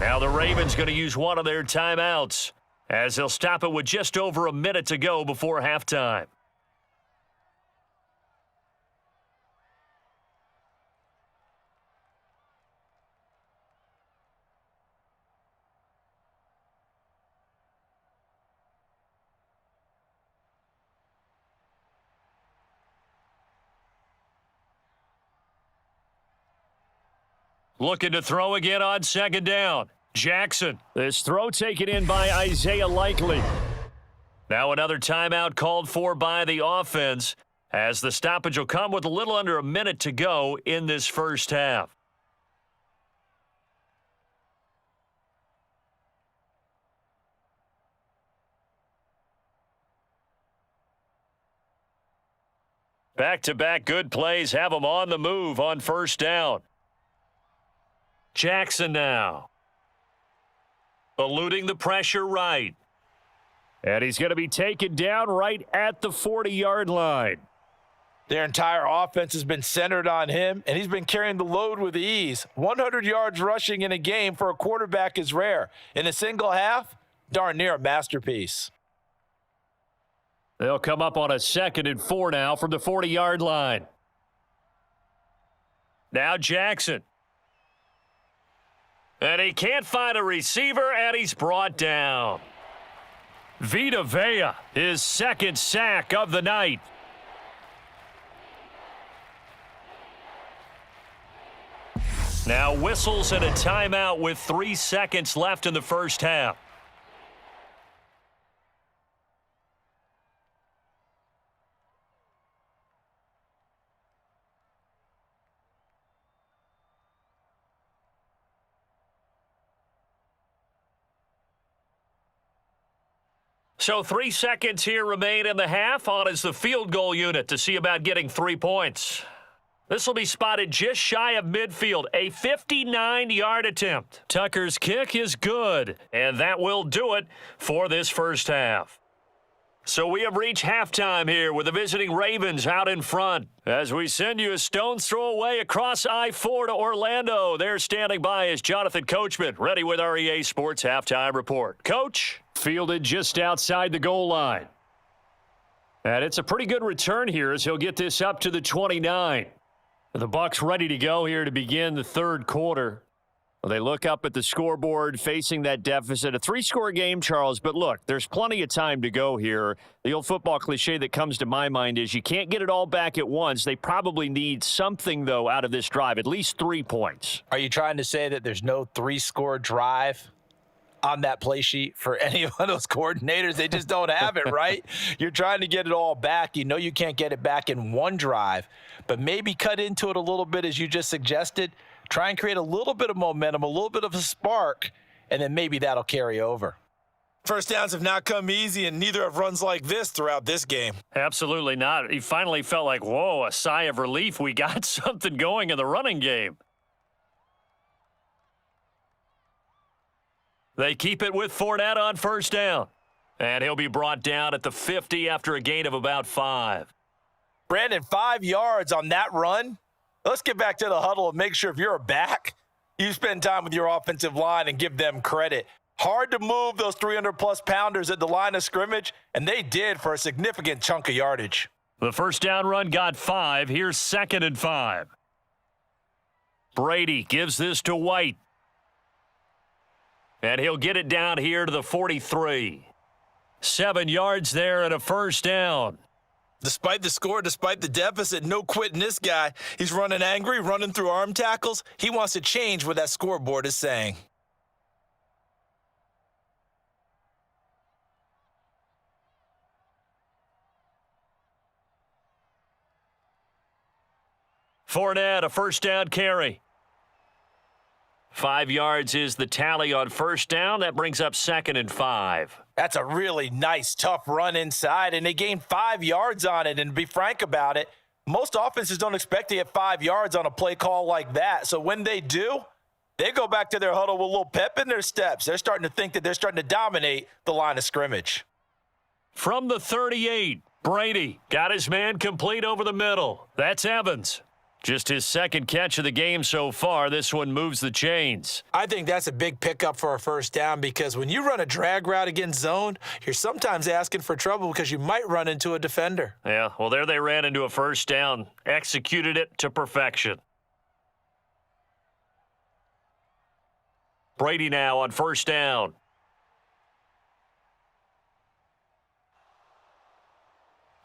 Now the Ravens going to use one of their timeouts as they'll stop it with just over a minute to go before halftime. Looking to throw again on 2nd down. Jackson. This throw taken in by Isaiah Likely. Now another timeout called for by the offense as the stoppage will come with a little under a minute to go in this first half. Back-to-back good plays have them on the move on 1st down. Jackson now. Eluding the pressure right. And he's going to be taken down right at the 40-yard line. Their entire offense has been centered on him, and he's been carrying the load with ease. 100 yards rushing in a game for a quarterback is rare. In a single half, darn near a masterpiece. They'll come up on a 2nd and 4 now from the 40-yard line. Now Jackson. And he can't find a receiver, and he's brought down. Vita Vea, his 2nd sack of the night. Now whistles and a timeout with 3 seconds left in the first half. So 3 seconds here remain in the half. On is the field goal unit to see about getting 3 points. This will be spotted just shy of midfield, a 59-yard attempt. Tucker's kick is good, and that will do it for this first half. So we have reached halftime here with the visiting Ravens out in front. As we send you a stone's throw away across I-4 to Orlando. There standing by is Jonathan Coachman, ready with our EA Sports Halftime Report. Coach, fielded just outside the goal line. And it's a pretty good return here as he'll get this up to the 29. The Bucs ready to go here to begin the third quarter. Well, they look up at the scoreboard facing that deficit. A 3-score game, Charles, but look, there's plenty of time to go here. The old football cliche that comes to my mind is you can't get it all back at once. They probably need something, though, out of this drive, at least 3 points. Are you trying to say that there's no 3-score drive on that play sheet for any of those coordinators? They just don't have it, right? You're trying to get it all back. You know you can't get it back in one drive, but maybe cut into it a little bit as you just suggested. Try and create a little bit of momentum, a little bit of a spark, and then maybe that'll carry over. First downs have not come easy, and neither have runs like this throughout this game. Absolutely not. He finally felt like, whoa, a sigh of relief. We got something going in the running game. They keep it with Fournette on first down. And he'll be brought down at the 50 after a gain of about 5. Brandon, 5 yards on that run. Let's get back to the huddle and make sure if you're a back, you spend time with your offensive line and give them credit. Hard to move those 300-plus pounders at the line of scrimmage, and they did for a significant chunk of yardage. The first down run got 5. Here's 2nd and 5. Brady gives this to White. And he'll get it down here to the 43. 7 yards there and a first down. Despite the score, despite the deficit, no quitting this guy. He's running angry, running through arm tackles. He wants to change what that scoreboard is saying. Fournette, a first down carry. 5 yards is the tally on first down. That brings up 2nd and 5. That's a really nice, tough run inside, and they gained 5 yards on it. And to be frank about it, most offenses don't expect to get 5 yards on a play call like that. So when they do, they go back to their huddle with a little pep in their steps. They're starting to think that they're starting to dominate the line of scrimmage. From the 38, Brady got his man complete over the middle. That's Evans. Just his second catch of the game so far. This one moves the chains. I think that's a big pickup for a first down because when you run a drag route against zone, you're sometimes asking for trouble because you might run into a defender. Yeah, well, there they ran into a first down. Executed it to perfection. Brady now on first down.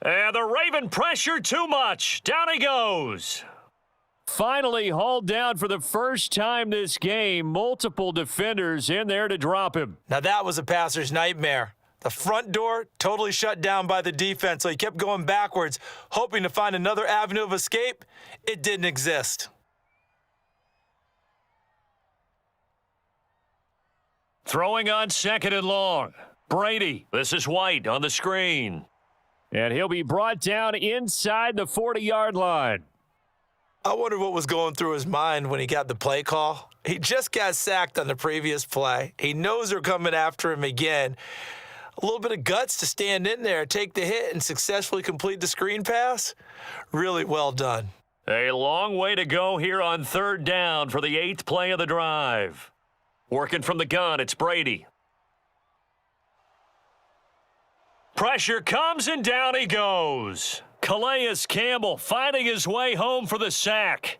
And the Raven pressure too much. Down he goes. Finally hauled down for the first time this game. Multiple defenders in there to drop him. Now that was a passer's nightmare. The front door totally shut down by the defense, so he kept going backwards, hoping to find another avenue of escape. It didn't exist. Throwing on 2nd and long. Brady, this is White on the screen. And he'll be brought down inside the 40-yard line. I wonder what was going through his mind when he got the play call. He just got sacked on the previous play. He knows they're coming after him again. A little bit of guts to stand in there, take the hit, and successfully complete the screen pass. Really well done. A long way to go here on 3rd down for the 8th play of the drive. Working from the gun, it's Brady. Pressure comes and down he goes. Calais Campbell finding his way home for the sack.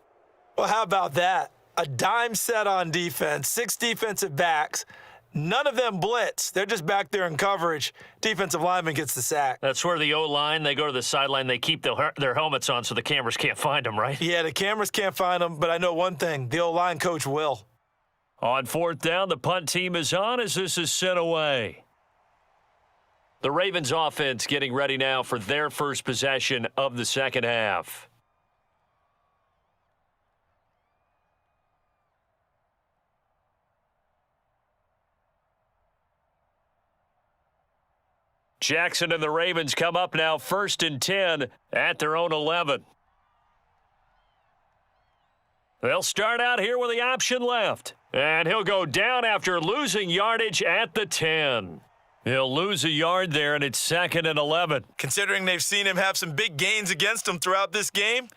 Well, how about that? A dime set on defense, 6 defensive backs. None of them blitz. They're just back there in coverage. Defensive lineman gets the sack. That's where the O-line, they go to the sideline, they keep their helmets on so the cameras can't find them, right? Yeah, the cameras can't find them, but I know one thing. The O-line coach will. On 4th down, the punt team is on as this is sent away. The Ravens offense getting ready now for their first possession of the second half. Jackson and the Ravens come up now 1st and 10 at their own 11. They'll start out here with the option left. And he'll go down after losing yardage at the 10. He'll lose a yard there, and it's 2nd and 11. Considering they've seen him have some big gains against him throughout this game,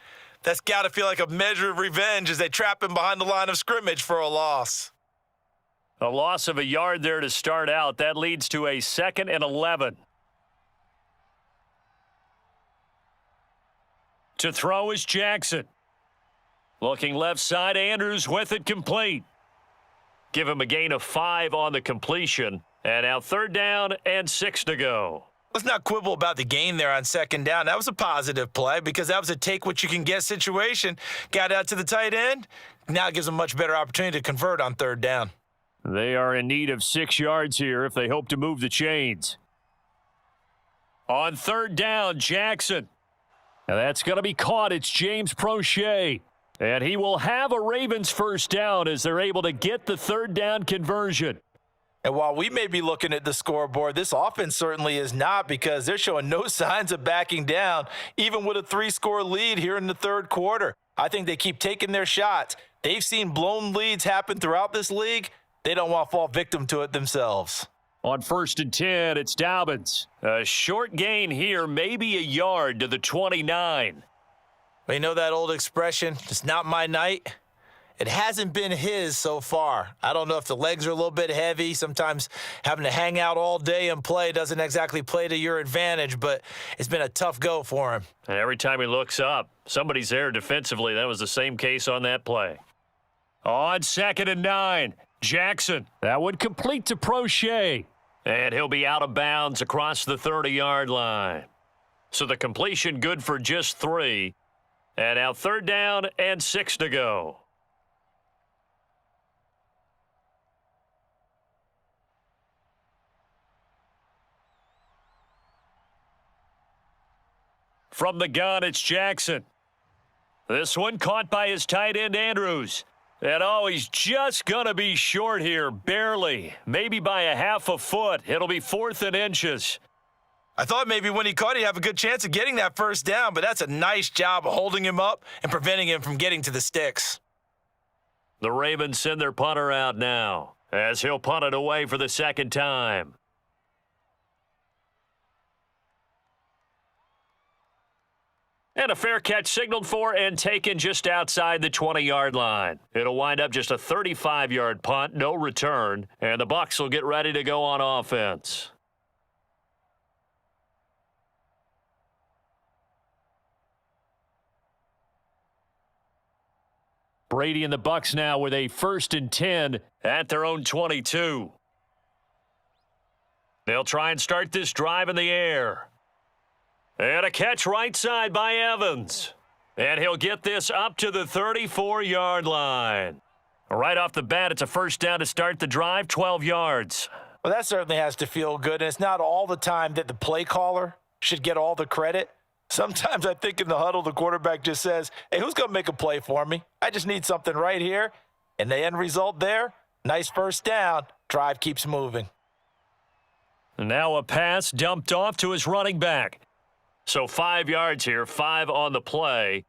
that's got to feel like a measure of revenge as they trap him behind the line of scrimmage for a loss. A loss of a yard there to start out. That leads to a 2nd and 11. To throw is Jackson. Looking left side, Andrews with it complete. Give him a gain of 5 on the completion. And now 3rd down and 6 to go. Let's not quibble about the gain there on 2nd down. That was a positive play because that was a take-what-you-can-get situation. Got out to the tight end. Now it gives them a much better opportunity to convert on 3rd down. They are in need of 6 yards here if they hope to move the chains. On 3rd down, Jackson. Now that's going to be caught. It's James Prochet. And he will have a Ravens 1st down as they're able to get the 3rd down conversion. And while we may be looking at the scoreboard, this offense certainly is not because they're showing no signs of backing down, even with a 3-score lead here in the 3rd quarter. I think they keep taking their shots. They've seen blown leads happen throughout this league. They don't want to fall victim to it themselves. On 1st and 10, it's Dobbins. A short gain here, maybe a yard to the 29. Well, you know that old expression, it's not my night? It hasn't been his so far. I don't know if the legs are a little bit heavy. Sometimes having to hang out all day and play doesn't exactly play to your advantage, but it's been a tough go for him. And every time he looks up, somebody's there defensively. That was the same case on that play. On 2nd and 9, Jackson. That would complete to Prochet. And he'll be out of bounds across the 30-yard line. So the completion good for just 3. And now 3rd down and 6 to go. From the gun, it's Jackson. This one caught by his tight end, Andrews. And oh, he's just going to be short here, barely. Maybe by a half a foot. It'll be 4th and inches. I thought maybe when he caught, he'd have a good chance of getting that 1st down, but that's a nice job of holding him up and preventing him from getting to the sticks. The Ravens send their punter out now, as he'll punt it away for the 2nd time. And a fair catch signaled for and taken just outside the 20-yard line. It'll wind up just a 35-yard punt, no return, and the Bucs will get ready to go on offense. Brady and the Bucs now with a 1st and 10 at their own 22. They'll try and start this drive in the air. And a catch right side by Evans. And he'll get this up to the 34-yard line. Right off the bat, it's a 1st down to start the drive, 12 yards. Well, that certainly has to feel good, and it's not all the time that the play caller should get all the credit. Sometimes I think in the huddle, the quarterback just says, hey, who's going to make a play for me? I just need something right here. And the end result there, nice 1st down. Drive keeps moving. And now a pass dumped off to his running back. So 5 yards here, 5 on the play,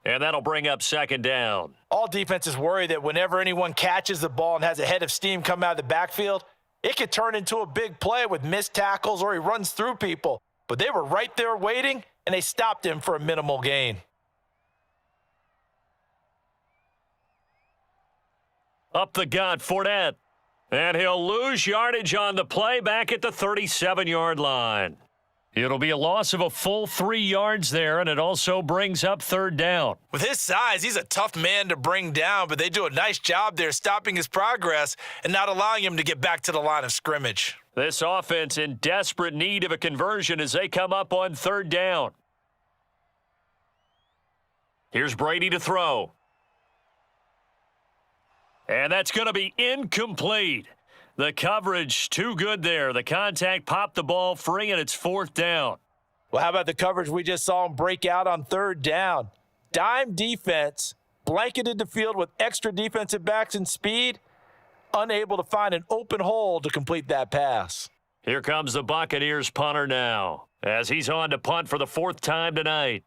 and that'll bring up 2nd down. All defenses worry that whenever anyone catches the ball and has a head of steam come out of the backfield, it could turn into a big play with missed tackles or he runs through people. But they were right there waiting, and they stopped him for a minimal gain. Up the gut, Fournette. And he'll lose yardage on the play back at the 37-yard line. It'll be a loss of a full 3 yards there, and it also brings up 3rd down. With his size, he's a tough man to bring down, but they do a nice job there stopping his progress and not allowing him to get back to the line of scrimmage. This offense in desperate need of a conversion as they come up on 3rd down. Here's Brady to throw. And that's going to be incomplete. The coverage too good there. The contact popped the ball free, and it's 4th down. Well, how about the coverage we just saw him break out on 3rd down? Dime defense, blanketed the field with extra defensive backs and speed, unable to find an open hole to complete that pass. Here comes the Buccaneers punter now, as he's on to punt for the 4th time tonight.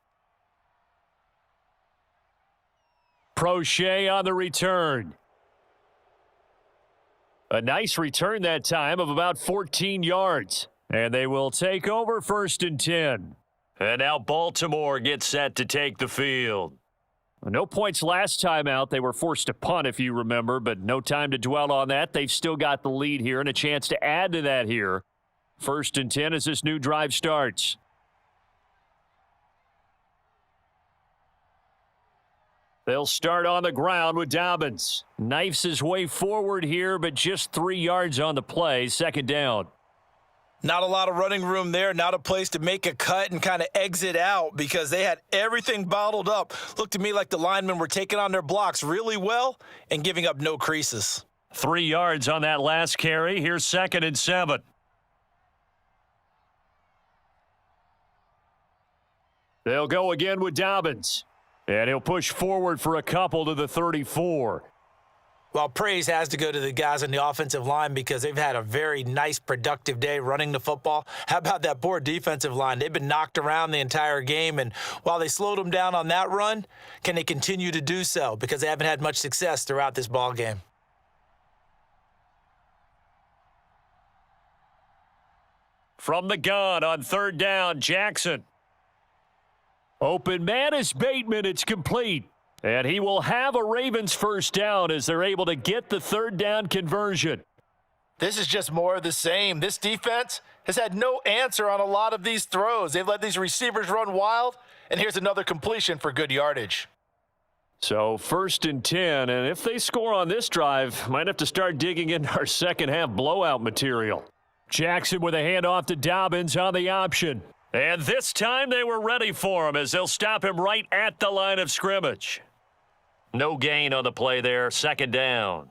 Prochet on the return. A nice return that time of about 14 yards. And they will take over 1st and 10. And now Baltimore gets set to take the field. No points last time out. They were forced to punt, if you remember, but no time to dwell on that. They've still got the lead here and a chance to add to that here. 1st and 10 as this new drive starts. They'll start on the ground with Dobbins. Knifes his way forward here, but just 3 yards on the play. 2nd down. Not a lot of running room there, not a place to make a cut and kind of exit out because they had everything bottled up. Looked to me like the linemen were taking on their blocks really well and giving up no creases. 3 yards on that last carry. Here's 2nd and 7. They'll go again with Dobbins. And he'll push forward for a couple to the 34. Well, praise has to go to the guys on the offensive line because they've had a very nice, productive day running the football. How about that poor defensive line? They've been knocked around the entire game, and while they slowed them down on that run, can they continue to do so? Because they haven't had much success throughout this ball game. From the gun on 3rd down, Jackson. Open man is Bateman. It's complete. And he will have a Ravens 1st down as they're able to get the 3rd down conversion. This is just more of the same. This defense has had no answer on a lot of these throws. They've let these receivers run wild, and here's another completion for good yardage. So 1st and 10, and if they score on this drive, might have to start digging in our second half blowout material. Jackson with a handoff to Dobbins on the option. And this time they were ready for him as they'll stop him right at the line of scrimmage. No gain on the play there, 2nd down.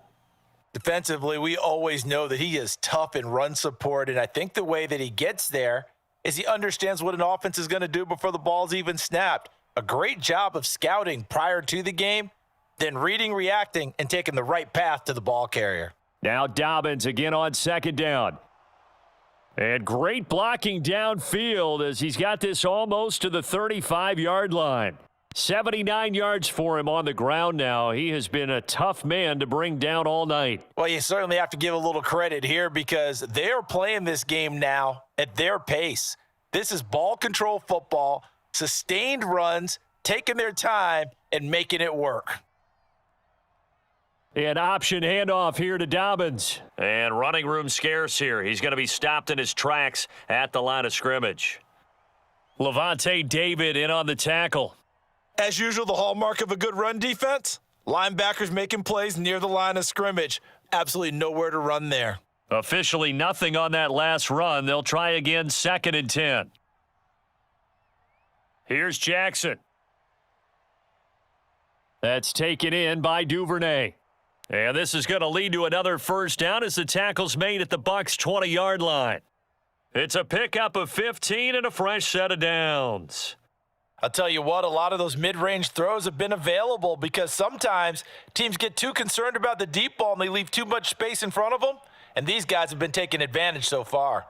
Defensively, we always know that he is tough in run support, and I think the way that he gets there is he understands what an offense is going to do before the ball's even snapped. A great job of scouting prior to the game, then reading, reacting, and taking the right path to the ball carrier. Now Dobbins again on 2nd down. And great blocking downfield as he's got this almost to the 35-yard line. 79 yards for him on the ground now. He has been a tough man to bring down all night. Well, you certainly have to give a little credit here because they're playing this game now at their pace. This is ball control football, sustained runs, taking their time, and making it work. An option handoff here to Dobbins. And running room scarce here. He's going to be stopped in his tracks at the line of scrimmage. Levante David in on the tackle. As usual, the hallmark of a good run defense, linebackers making plays near the line of scrimmage. Absolutely nowhere to run there. Officially nothing on that last run. They'll try again 2nd and 10. Here's Jackson. That's taken in by Duvernay. And this is going to lead to another 1st down as the tackle's made at the Bucs' 20-yard line. It's a pickup of 15 and a fresh set of downs. I'll tell you what, a lot of those mid-range throws have been available because sometimes teams get too concerned about the deep ball and they leave too much space in front of them, and these guys have been taking advantage so far.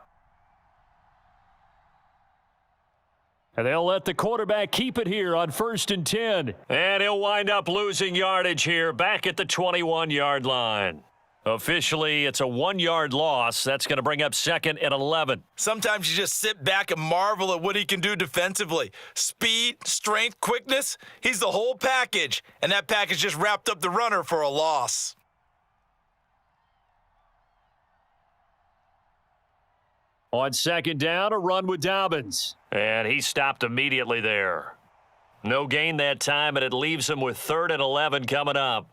And they'll let the quarterback keep it here on 1st and 10. And he'll wind up losing yardage here back at the 21-yard line. Officially, it's a 1-yard loss. That's going to bring up 2nd and 11. Sometimes you just sit back and marvel at what he can do defensively. Speed, strength, quickness, he's the whole package. And that package just wrapped up the runner for a loss. On 2nd down, a run with Dobbins. And he stopped immediately there. No gain that time, and it leaves him with 3rd and 11 coming up.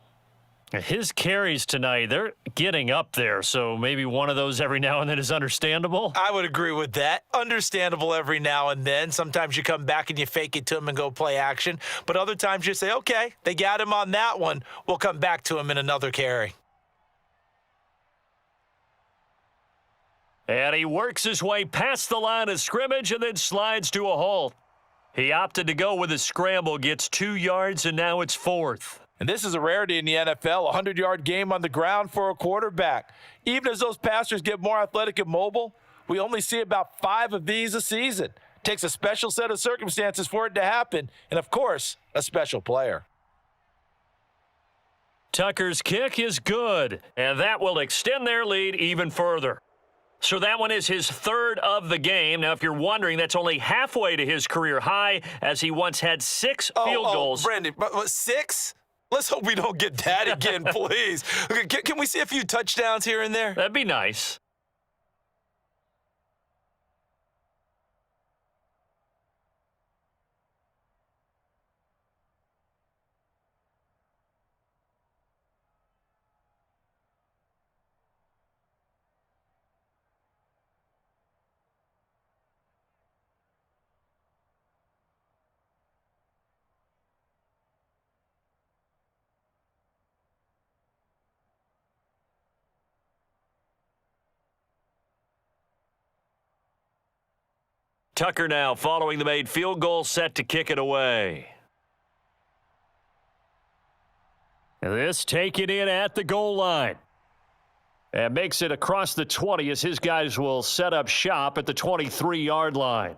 His carries tonight, they're getting up there, so maybe one of those every now and then is understandable. I would agree with that. Understandable every now and then. Sometimes you come back and you fake it to him and go play action. But other times you say, okay, they got him on that one. We'll come back to him in another carry. And he works his way past the line of scrimmage and then slides to a halt. He opted to go with a scramble, gets 2 yards, and now it's 4th. And this is a rarity in the NFL, a 100-yard game on the ground for a quarterback. Even as those passers get more athletic and mobile, we only see about 5 of these a season. It takes a special set of circumstances for it to happen, and, of course, a special player. Tucker's kick is good, and that will extend their lead even further. So that one is his third of the game. Now, if you're wondering, that's only halfway to his career high, as he once had 6 field goals. Brandon, but 6? Let's hope we don't get that again, please. Okay, can we see a few touchdowns here and there? That'd be nice. Tucker now following the made field goal, set to kick it away. This taken in at the goal line. And makes it across the 20 as his guys will set up shop at the 23-yard line.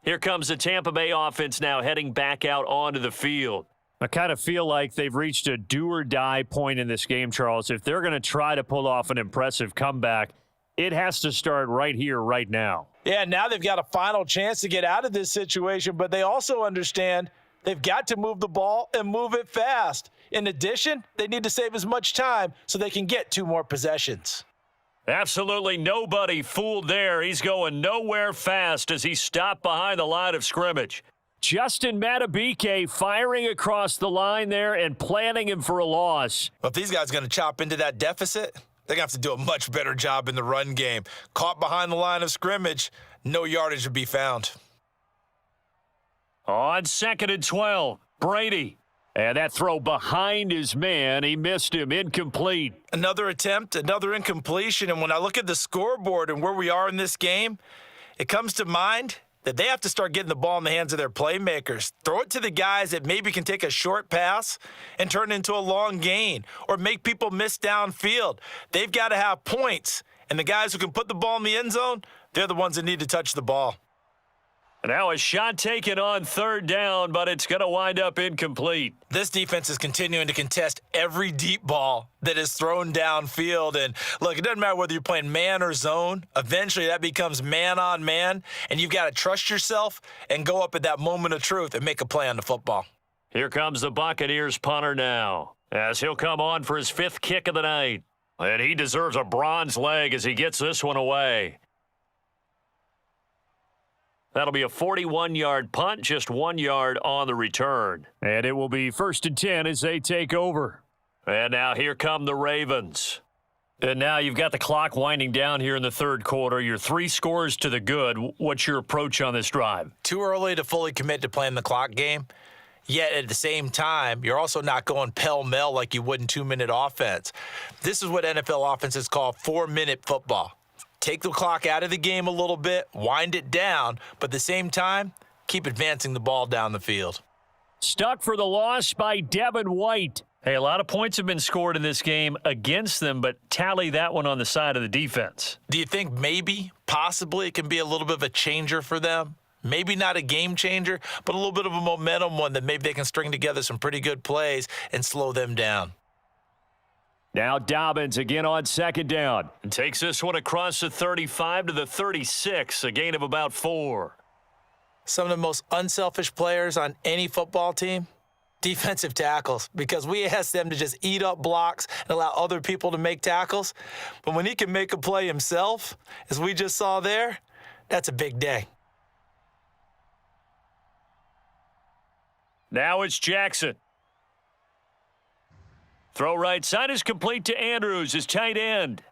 Here comes the Tampa Bay offense now heading back out onto the field. I kind of feel like they've reached a do-or-die point in this game, Charles. If they're going to try to pull off an impressive comeback, it has to start right here, right now. Yeah, now they've got a final chance to get out of this situation, but they also understand they've got to move the ball and move it fast. In addition, they need to save as much time so they can get 2 more possessions. Absolutely nobody fooled there. He's going nowhere fast as he stopped behind the line of scrimmage. Justin Madubuike firing across the line there and planning him for a loss. Well, if these guys are going to chop into that deficit, they're going to have to do a much better job in the run game. Caught behind the line of scrimmage, no yardage would be found. On 2nd and 12, Brady. And that throw behind his man, he missed him, incomplete. Another attempt, another incompletion. And when I look at the scoreboard and where we are in this game, it comes to mind that they have to start getting the ball in the hands of their playmakers. Throw it to the guys that maybe can take a short pass and turn it into a long gain or make people miss downfield. They've got to have points. And the guys who can put the ball in the end zone, they're the ones that need to touch the ball. Now a shot taken on 3rd down, but it's going to wind up incomplete. This defense is continuing to contest every deep ball that is thrown downfield. And look, it doesn't matter whether you're playing man or zone. Eventually that becomes man on man, and you've got to trust yourself and go up at that moment of truth and make a play on the football. Here comes the Buccaneers punter now, as he'll come on for his 5th kick of the night. And he deserves a bronze leg as he gets this one away. That'll be a 41-yard punt, just 1 yard on the return. And it will be 1st and 10 as they take over. And now here come the Ravens. And now you've got the clock winding down here in the 3rd quarter. You're 3 scores to the good. What's your approach on this drive? Too early to fully commit to playing the clock game. Yet at the same time, you're also not going pell-mell like you would in 2-minute offense. This is what NFL offenses call 4-minute football. Take the clock out of the game a little bit, wind it down, but at the same time, keep advancing the ball down the field. Stuck for the loss by Devin White. Hey, a lot of points have been scored in this game against them, but tally that one on the side of the defense. Do you think maybe, possibly, it can be a little bit of a changer for them? Maybe not a game changer, but a little bit of a momentum one that maybe they can string together some pretty good plays and slow them down. Now Dobbins again on 2nd down. And takes this one across the 35 to the 36, a gain of about 4. Some of the most unselfish players on any football team, defensive tackles, because we ask them to just eat up blocks and allow other people to make tackles. But when he can make a play himself, as we just saw there, that's a big day. Now it's Jackson. Throw right side is complete to Andrews, his tight end.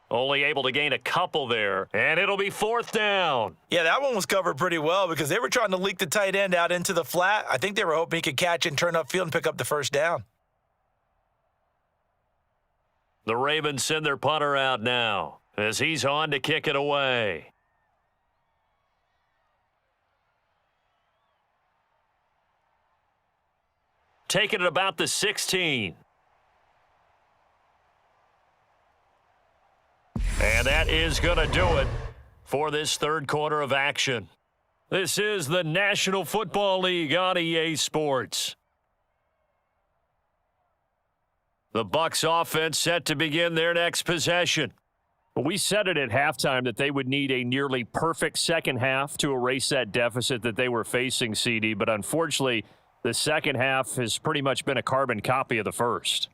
Only able to gain a couple there, and it'll be 4th down. Yeah, that one was covered pretty well because they were trying to leak the tight end out into the flat. I think they were hoping he could catch and turn upfield and pick up the 1st down. The Ravens send their punter out now as he's on to kick it away. Taking it about the 16. And that is going to do it for this 3rd quarter of action. This is the National Football League on EA Sports. The Bucs offense set to begin their next possession. We said it at halftime that they would need a nearly perfect second half to erase that deficit that they were facing, CD, but unfortunately, the second half has pretty much been a carbon copy of the first.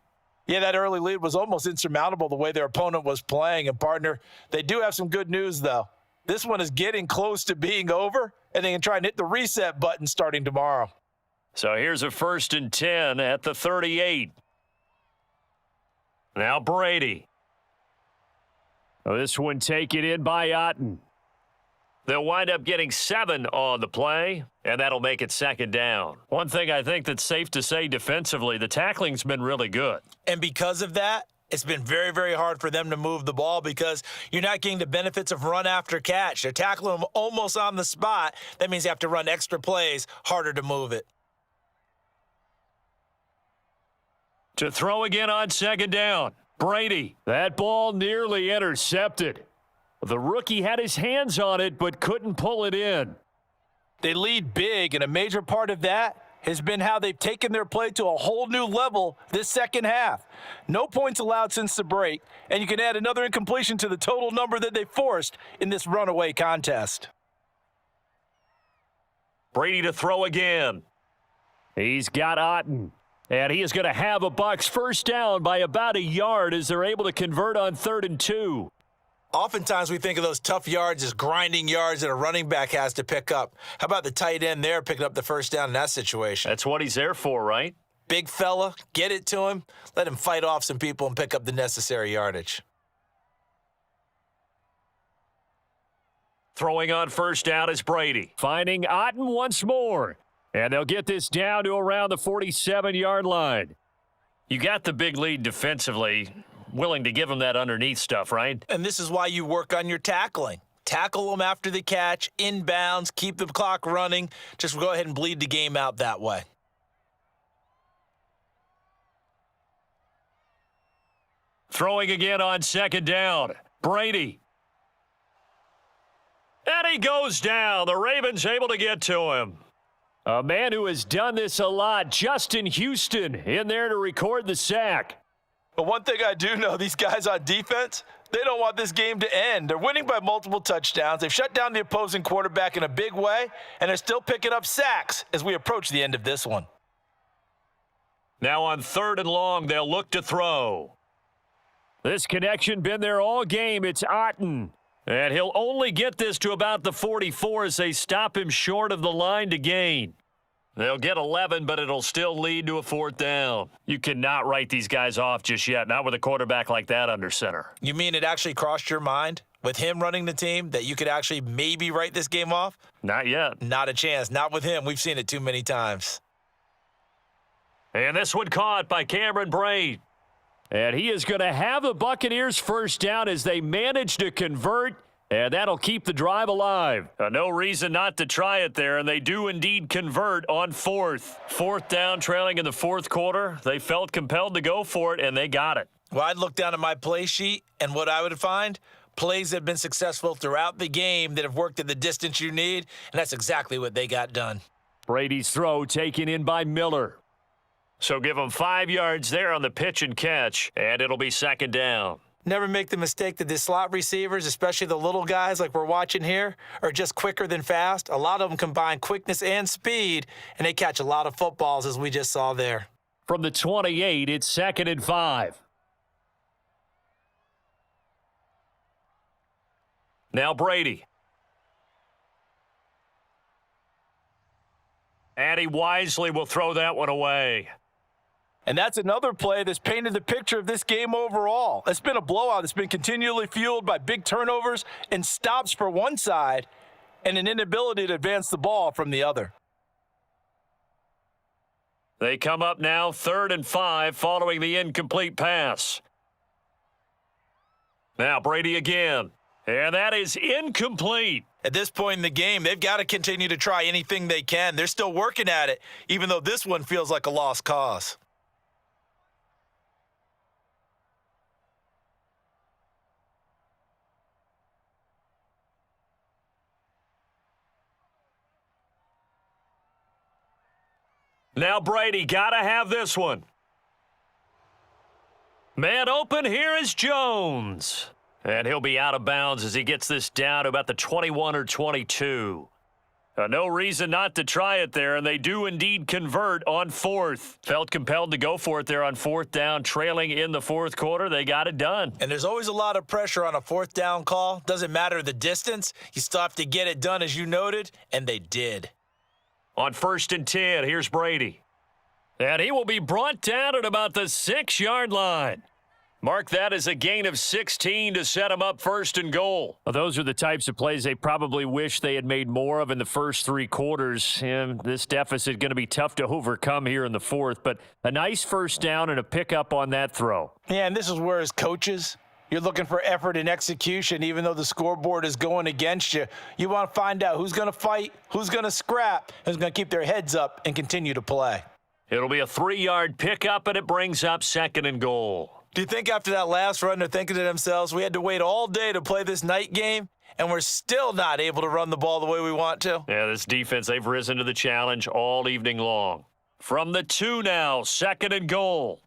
Yeah, that early lead was almost insurmountable the way their opponent was playing. And, partner, they do have some good news, though. This one is getting close to being over, and they can try and hit the reset button starting tomorrow. So here's a 1st and 10 at the 38. Now Brady. This one taken in by Otten. They'll wind up getting 7 on the play, and that'll make it 2nd down. One thing I think that's safe to say defensively, the tackling's been really good. And because of that, it's been very, very hard for them to move the ball because you're not getting the benefits of run after catch. They're tackling them almost on the spot. That means you have to run extra plays, harder to move it. To throw again on 2nd down, Brady. That ball nearly intercepted. The rookie had his hands on it but couldn't pull it in. They lead big, and a major part of that has been how they've taken their play to a whole new level this second half. No points allowed since the break, and you can add another incompletion to the total number that they forced in this runaway contest. Brady to throw again. He's got Otten. And he is going to have a Bucs first down by about a yard as they're able to convert on 3rd and 2. Oftentimes we think of those tough yards as grinding yards that a running back has to pick up. How about the tight end there picking up the first down in that situation? That's what he's there for, right? Big fella, get it to him, let him fight off some people and pick up the necessary yardage. Throwing on 1st down is Brady. Finding Otten once more. And they'll get this down to around the 47-yard line. You got the big lead defensively, willing to give them that underneath stuff, right? And this is why you work on your tackling. Tackle them after the catch, inbounds, keep the clock running. Just go ahead and bleed the game out that way. Throwing again on 2nd down. Brady. And he goes down. The Ravens able to get to him. A man who has done this a lot, Justin Houston, in there to record the sack. But one thing I do know, these guys on defense, they don't want this game to end. They're winning by multiple touchdowns. They've shut down the opposing quarterback in a big way, and they're still picking up sacks as we approach the end of this one. Now on 3rd and long, they'll look to throw. This connection been there all game. It's Otten. And he'll only get this to about the 44 as they stop him short of the line to gain. They'll get 11, but it'll still lead to a 4th down. You cannot write these guys off just yet, not with a quarterback like that under center. You mean it actually crossed your mind with him running the team that you could actually maybe write this game off? Not yet. Not a chance. Not with him. We've seen it too many times. And this one caught by Cameron Brate. And he is going to have the Buccaneers first down as they manage to convert, and that'll keep the drive alive. No reason not to try it there, and they do indeed convert on 4th. 4th down, trailing in the 4th quarter. They felt compelled to go for it, and they got it. Well, I'd look down at my play sheet, and what I would find, plays that have been successful throughout the game that have worked at the distance you need, and that's exactly what they got done. Brady's throw taken in by Miller. So give them 5 yards there on the pitch and catch, and it'll be 2nd down. Never make the mistake that the slot receivers, especially the little guys like we're watching here, are just quicker than fast. A lot of them combine quickness and speed, and they catch a lot of footballs, as we just saw there. From the 28, it's 2nd and 5. Now Brady. And he wisely will throw that one away. And that's another play that's painted the picture of this game overall. It's been a blowout. It's been continually fueled by big turnovers and stops for one side and an inability to advance the ball from the other. They come up now 3rd and 5 following the incomplete pass. Now Brady again. And that is incomplete. At this point in the game, they've got to continue to try anything they can. They're still working at it, even though this one feels like a lost cause. Now Brady got to have this one. Man open, here is Jones. And he'll be out of bounds as he gets this down to about the 21 or 22. No reason not to try it there, and they do indeed convert on fourth. Felt compelled to go for it there on fourth down, trailing in the fourth quarter. They got it done. And there's always a lot of pressure on a fourth down call. Doesn't matter the distance. You still have to get it done, as you noted, and they did. On 1st and 10, here's Brady. And he will be brought down at about the 6-yard line. Mark that as a gain of 16 to set him up 1st and goal. Well, those are the types of plays they probably wish they had made more of in the first three quarters. And this deficit going to be tough to overcome here in the fourth. But a nice first down and a pickup on that throw. Yeah, and this is where as coaches, you're looking for effort and execution. Even though the scoreboard is going against you, you want to find out who's going to fight, who's going to scrap, who's going to keep their heads up and continue to play. It'll be a 3-yard pickup, and it brings up 2nd and goal. Do you think after that last run they're thinking to themselves, we had to wait all day to play this night game, and we're still not able to run the ball the way we want to? Yeah, this defense, they've risen to the challenge all evening long. From the 2 now, 2nd and goal.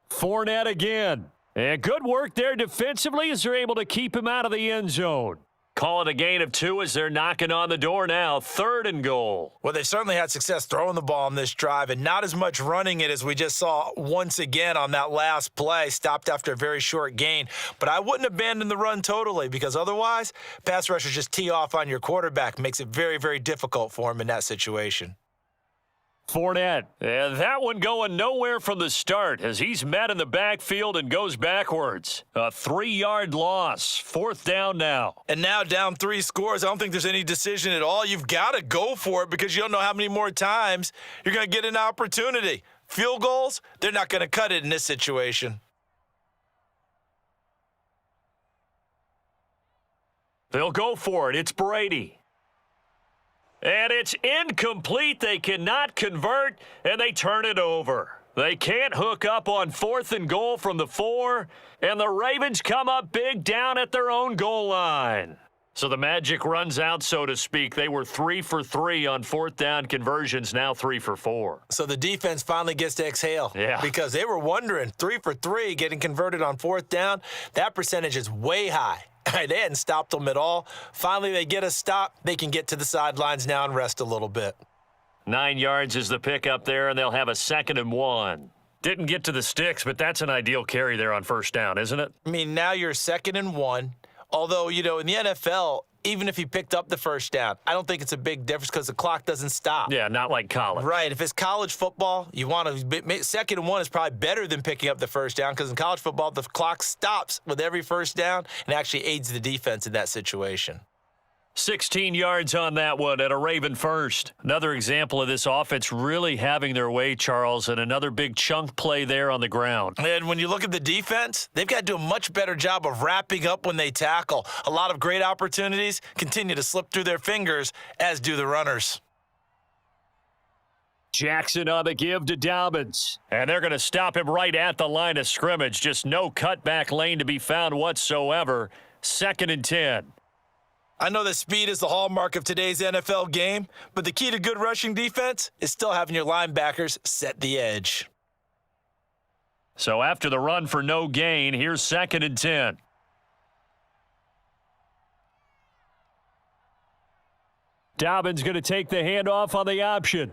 Fournette again. And good work there defensively as they're able to keep him out of the end zone. Call it a gain of 2 as they're knocking on the door now. 3rd and goal. Well, they've certainly had success throwing the ball on this drive and not as much running it as we just saw once again on that last play, stopped after a very short gain. But I wouldn't abandon the run totally because otherwise, pass rushers just tee off on your quarterback. Makes it very, very difficult for him in that situation. Fournette. And that one going nowhere from the start as he's met in the backfield and goes backwards. A 3-yard loss. 4th down now. And now down 3 scores. I don't think there's any decision at all. You've got to go for it because you don't know how many more times you're going to get an opportunity. Field goals, they're not going to cut it in this situation. They'll go for it. It's Brady. And it's incomplete. They cannot convert, and they turn it over. They can't hook up on 4th and goal from the 4, and the Ravens come up big down at their own goal line. So the magic runs out, so to speak. They were 3 for 3 on 4th down conversions, now 3 for 4. So the defense finally gets to exhale. Yeah. Because they were wondering, 3 for 3 getting converted on 4th down, that percentage is way high. They hadn't stopped them at all. Finally, they get a stop. They can get to the sidelines now and rest a little bit. 9 yards is the pickup there, and they'll have a 2nd and 1. Didn't get to the sticks, but that's an ideal carry there on 1st down, isn't it? I mean, now you're 2nd and 1. Although, you know, in the NFL, even if he picked up the 1st down, I don't think it's a big difference because the clock doesn't stop. Yeah, not like college. Right. If it's college football, you want to 2nd and 1 is probably better than picking up the 1st down because in college football, the clock stops with every 1st down and actually aids the defense in that situation. 16 yards on that one at a Raven first. Another example of this offense really having their way, Charles, and another big chunk play there on the ground. And when you look at the defense, they've got to do a much better job of wrapping up when they tackle. A lot of great opportunities continue to slip through their fingers, as do the runners. Jackson on the give to Dobbins. And they're going to stop him right at the line of scrimmage. Just no cutback lane to be found whatsoever. 2nd and 10. I know that speed is the hallmark of today's NFL game, but the key to good rushing defense is still having your linebackers set the edge. So after the run for no gain, here's 2nd and 10. Dobbins going to take the handoff on the option.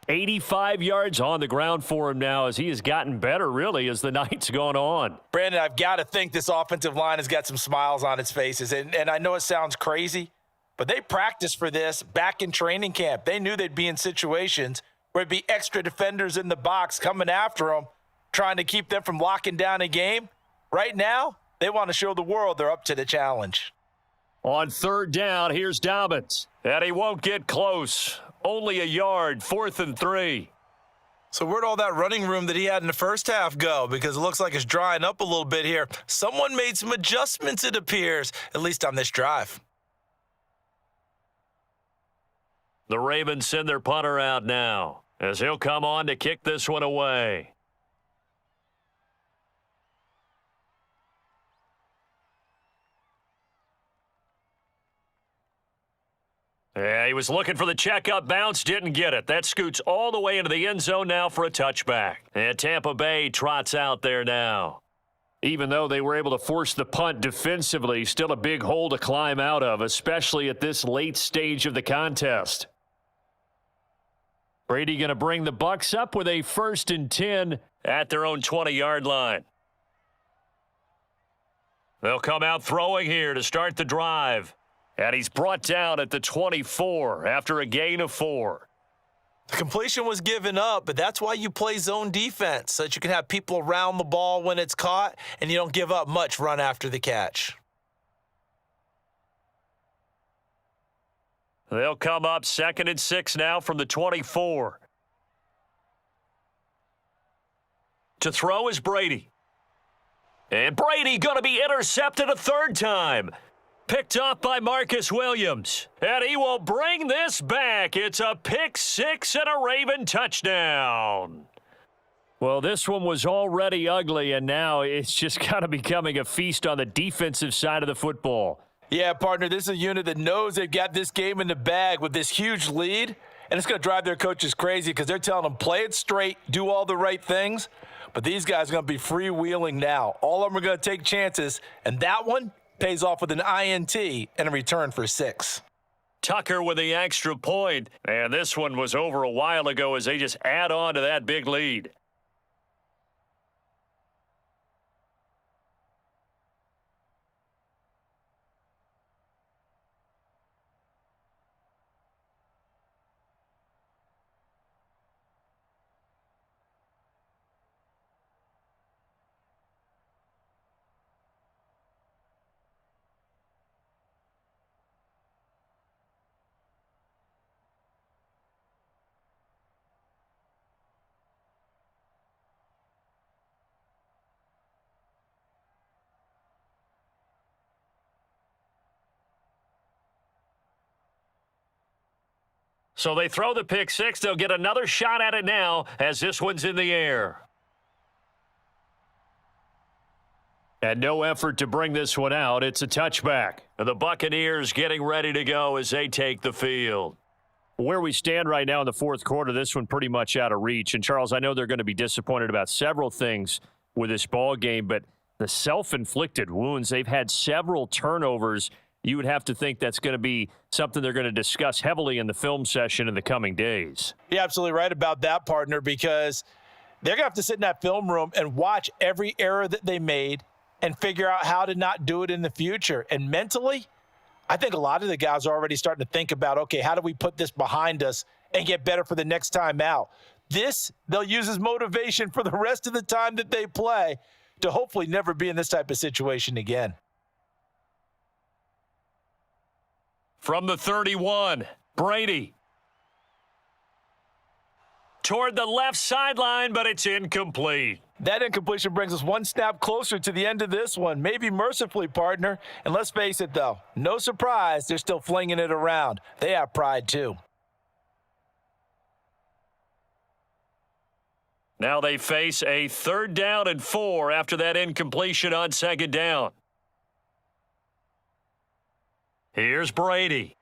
85 yards on the ground for him now as he has gotten better, really, as the night's gone on. Brandon, I've got to think this offensive line has got some smiles on its faces. And I know it sounds crazy, but they practiced for this back in training camp. They knew they'd be in situations where it'd be extra defenders in the box coming after them, trying to keep them from locking down a game. Right now, they want to show the world they're up to the challenge. On 3rd down, here's Dobbins. And he won't get close. Only a yard, 4th and 3. So where'd all that running room that he had in the first half go? Because it looks like it's drying up a little bit here. Someone made some adjustments, it appears, at least on this drive. The Ravens send their punter out now as he'll come on to kick this one away. Yeah, he was looking for the checkup bounce, didn't get it. That scoots all the way into the end zone now for a touchback. And Tampa Bay trots out there now. Even though they were able to force the punt defensively, still a big hole to climb out of, especially at this late stage of the contest. Brady going to bring the Bucs up with a 1st and 10 at their own 20-yard line. They'll come out throwing here to start the drive. And he's brought down at the 24 after a gain of 4. The completion was given up, but that's why you play zone defense, so that you can have people around the ball when it's caught, and you don't give up much run after the catch. They'll come up 2nd and 6 now from the 24. To throw is Brady. And Brady going to be intercepted a 3rd time. Picked off by Marcus Williams. And he will bring this back. It's a pick 6 and a Raven touchdown. Well, this one was already ugly, and now it's just kind of becoming a feast on the defensive side of the football. Yeah, partner, this is a unit that knows they've got this game in the bag with this huge lead, and it's going to drive their coaches crazy because they're telling them, play it straight, do all the right things. But these guys are going to be freewheeling now. All of them are going to take chances, and that one pays off with an INT and a return for 6. Tucker with the extra point. And this one was over a while ago as they just add on to that big lead. So they throw the pick 6. They'll get another shot at it now as this one's in the air. And no effort to bring this one out. It's a touchback. And the Buccaneers getting ready to go as they take the field. Where we stand right now in the 4th quarter, this one pretty much out of reach. And, Charles, I know they're going to be disappointed about several things with this ball game, but the self-inflicted wounds, they've had several turnovers. You would have to think that's going to be something they're going to discuss heavily in the film session in the coming days. You're absolutely right about that, partner, because they're going to have to sit in that film room and watch every error that they made and figure out how to not do it in the future. And mentally, I think a lot of the guys are already starting to think about, okay, how do we put this behind us and get better for the next time out? This, they'll use as motivation for the rest of the time that they play to hopefully never be in this type of situation again. From the 31, Brady. Toward the left sideline, but it's incomplete. That incompletion brings us one snap closer to the end of this one, maybe mercifully, partner. And let's face it, though, no surprise, they're still flinging it around. They have pride, too. Now they face a 3rd down and 4 after that incompletion on 2nd down. Here's Brady.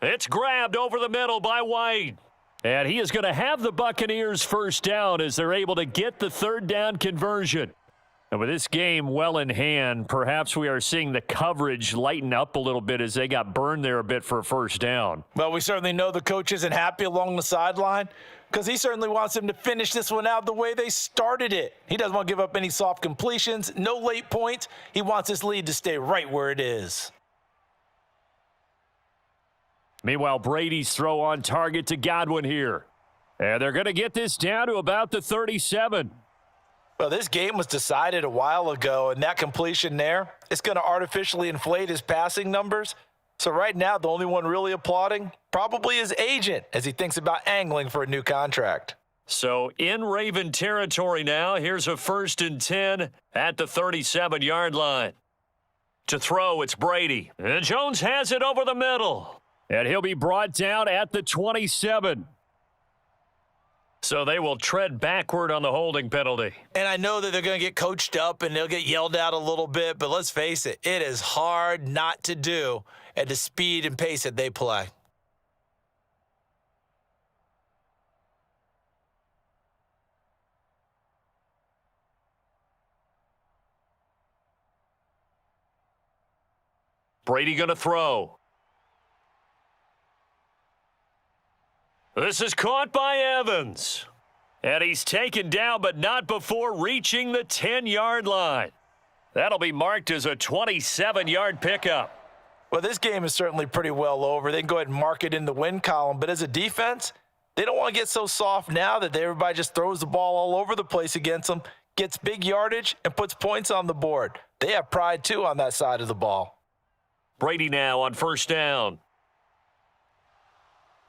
It's grabbed over the middle by White. And he is going to have the Buccaneers 1st down as they're able to get the 3rd down conversion. And with this game well in hand, perhaps we are seeing the coverage lighten up a little bit as they got burned there a bit for a 1st down. Well, we certainly know the coach isn't happy along the sideline because he certainly wants them to finish this one out the way they started it. He doesn't want to give up any soft completions, no late points. He wants his lead to stay right where it is. Meanwhile, Brady's throw on target to Godwin here. And they're going to get this down to about the 37. Well, this game was decided a while ago, and that completion there is going to artificially inflate his passing numbers. So right now, the only one really applauding probably his agent as he thinks about angling for a new contract. So in Raven territory now, here's a 1st and 10 at the 37-yard line. To throw, it's Brady. And Jones has it over the middle. And he'll be brought down at the 27. So they will tread backward on the holding penalty. And I know that they're going to get coached up and they'll get yelled at a little bit, but let's face it, it is hard not to do at the speed and pace that they play. Brady going to throw. This is caught by Evans. And he's taken down, but not before reaching the 10-yard line. That'll be marked as a 27-yard pickup. Well, this game is certainly pretty well over. They can go ahead and mark it in the win column. But as a defense, they don't want to get so soft now that everybody just throws the ball all over the place against them, gets big yardage, and puts points on the board. They have pride, too, on that side of the ball. Brady now on first down.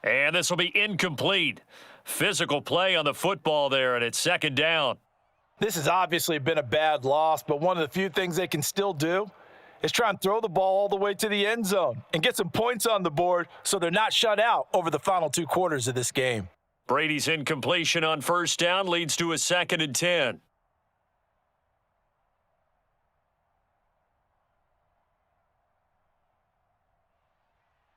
And this will be incomplete. Physical play on the football there, and it's second down. This has obviously been a bad loss, but one of the few things they can still do is try and throw the ball all the way to the end zone and get some points on the board so they're not shut out over the final 2 quarters of this game. Brady's incompletion on first down leads to a 2nd and 10.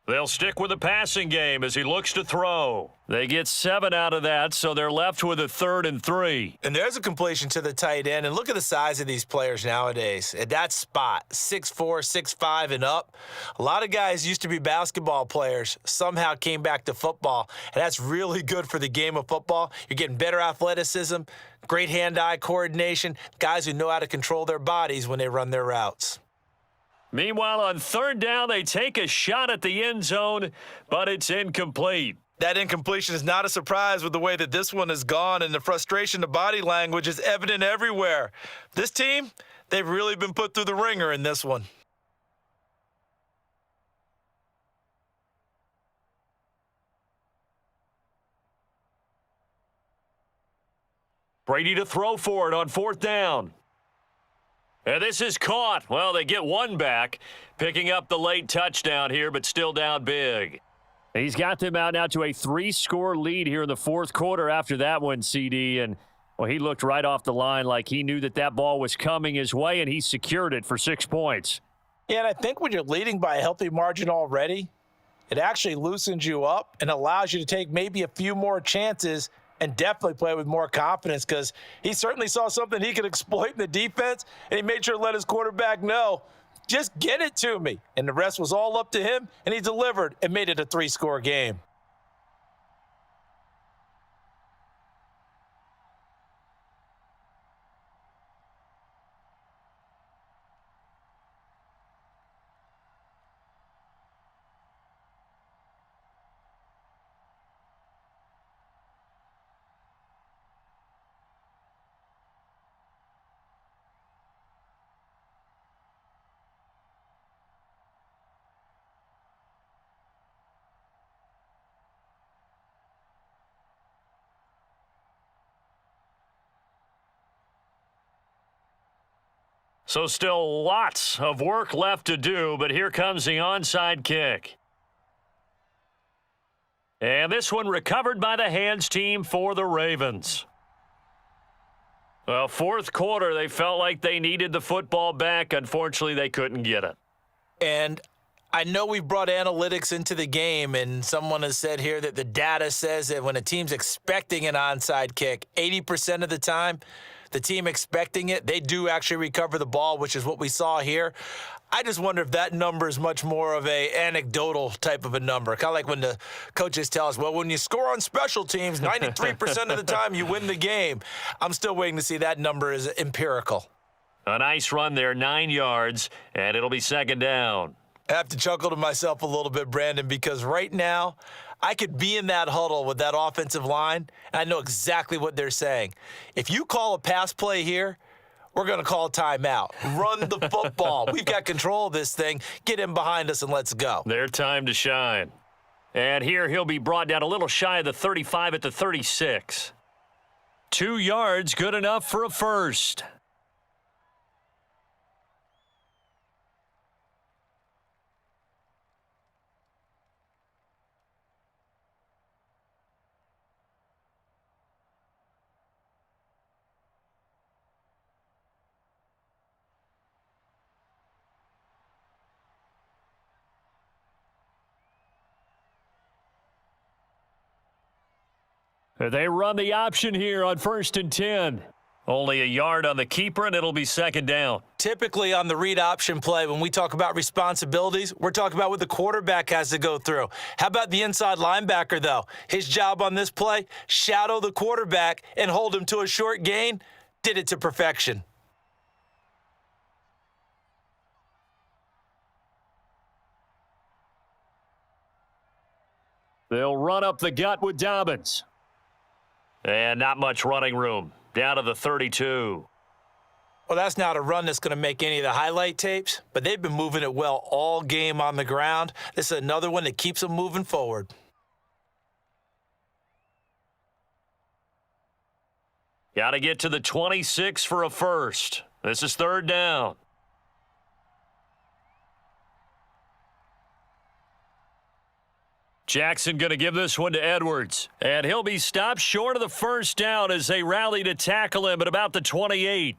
They'll stick with the passing game as he looks to throw. They get 7 out of that, so they're left with a 3rd and 3. And there's a completion to the tight end. And look at the size of these players nowadays. At that spot, 6'4", 6'5", and up. A lot of guys used to be basketball players, somehow came back to football. And that's really good for the game of football. You're getting better athleticism, great hand-eye coordination, guys who know how to control their bodies when they run their routes. Meanwhile, on 3rd down, they take a shot at the end zone, but it's incomplete. That incompletion is not a surprise with the way that this one has gone, and the frustration, the body language is evident everywhere. This team, they've really been put through the ringer in this one. Brady to throw for it on 4th down. And this is caught. Well, they get one back, picking up the late touchdown here, but still down big. He's got them out now to a 3-score lead here in the 4th quarter after that one, CD. And, well, he looked right off the line like he knew that that ball was coming his way, and he secured it for 6 points. Yeah, and I think when you're leading by a healthy margin already, it actually loosens you up and allows you to take maybe a few more chances and definitely play with more confidence, because he certainly saw something he could exploit in the defense, and he made sure to let his quarterback know, just get it to me. And the rest was all up to him, and he delivered and made it a 3-score game. So still lots of work left to do, but here comes the onside kick. And this one recovered by the hands team for the Ravens. Well, 4th quarter, they felt like they needed the football back. Unfortunately, they couldn't get it. And I know we've brought analytics into the game, and someone has said here that the data says that when a team's expecting an onside kick, 80% of the time, the team expecting it, they do actually recover the ball, which is what we saw here. I just wonder if that number is much more of a anecdotal type of a number. Kind of like when the coaches tell us, well, when you score on special teams, 93% of the time you win the game. I'm still waiting to see that number is empirical. A nice run there, 9 yards, and it'll be 2nd down. I have to chuckle to myself a little bit, Brandon, because right now I could be in that huddle with that offensive line, and I know exactly what they're saying. If you call a pass play here, we're going to call a timeout. Run the football. We've got control of this thing. Get in behind us and let's go. Their time to shine. And here he'll be brought down a little shy of the 35 at the 36. 2 yards, good enough for a first. They run the option here on 1st and 10. Only a yard on the keeper, and it'll be 2nd down. Typically on the read option play, when we talk about responsibilities, we're talking about what the quarterback has to go through. How about the inside linebacker, though? His job on this play, shadow the quarterback and hold him to a short gain. Did it to perfection. They'll run up the gut with Dobbins. And not much running room. Down to the 32. Well, that's not a run that's going to make any of the highlight tapes, but they've been moving it well all game on the ground. This is another one that keeps them moving forward. Got to get to the 26 for a first. This is 3rd down. Jackson going to give this one to Edwards. And he'll be stopped short of the 1st down as they rally to tackle him at about the 28.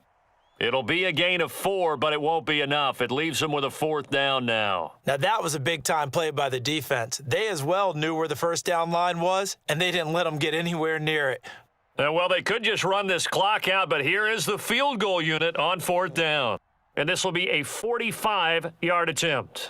It'll be a gain of 4, but it won't be enough. It leaves him with a 4th down now. Now, that was a big-time play by the defense. They as well knew where the 1st down line was, and they didn't let them get anywhere near it. Well, they could just run this clock out, but here is the field goal unit on 4th down. And this will be a 45-yard attempt.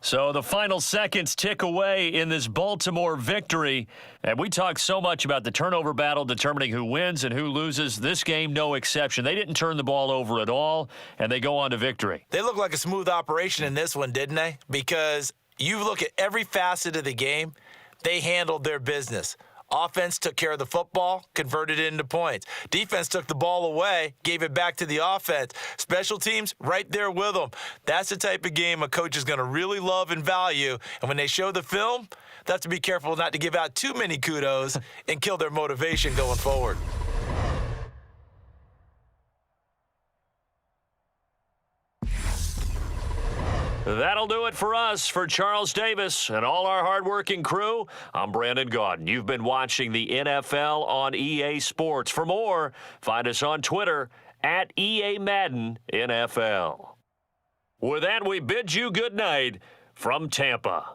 So the final seconds tick away in this Baltimore victory. And we talk so much about the turnover battle determining who wins and who loses. This game, no exception. They didn't turn the ball over at all, and they go on to victory. They look like a smooth operation in this one, didn't they? Because you look at every facet of the game, they handled their business. Offense took care of the football, converted it into points. Defense took the ball away, gave it back to the offense. Special teams, right there with them. That's the type of game a coach is going to really love and value. And when they show the film, they have to be careful not to give out too many kudos and kill their motivation going forward. That'll do it for us. For Charles Davis and all our hardworking crew, I'm Brandon Gaudin. You've been watching the NFL on EA Sports. For more, find us on Twitter at EA Madden NFL. With that, we bid you good night from Tampa.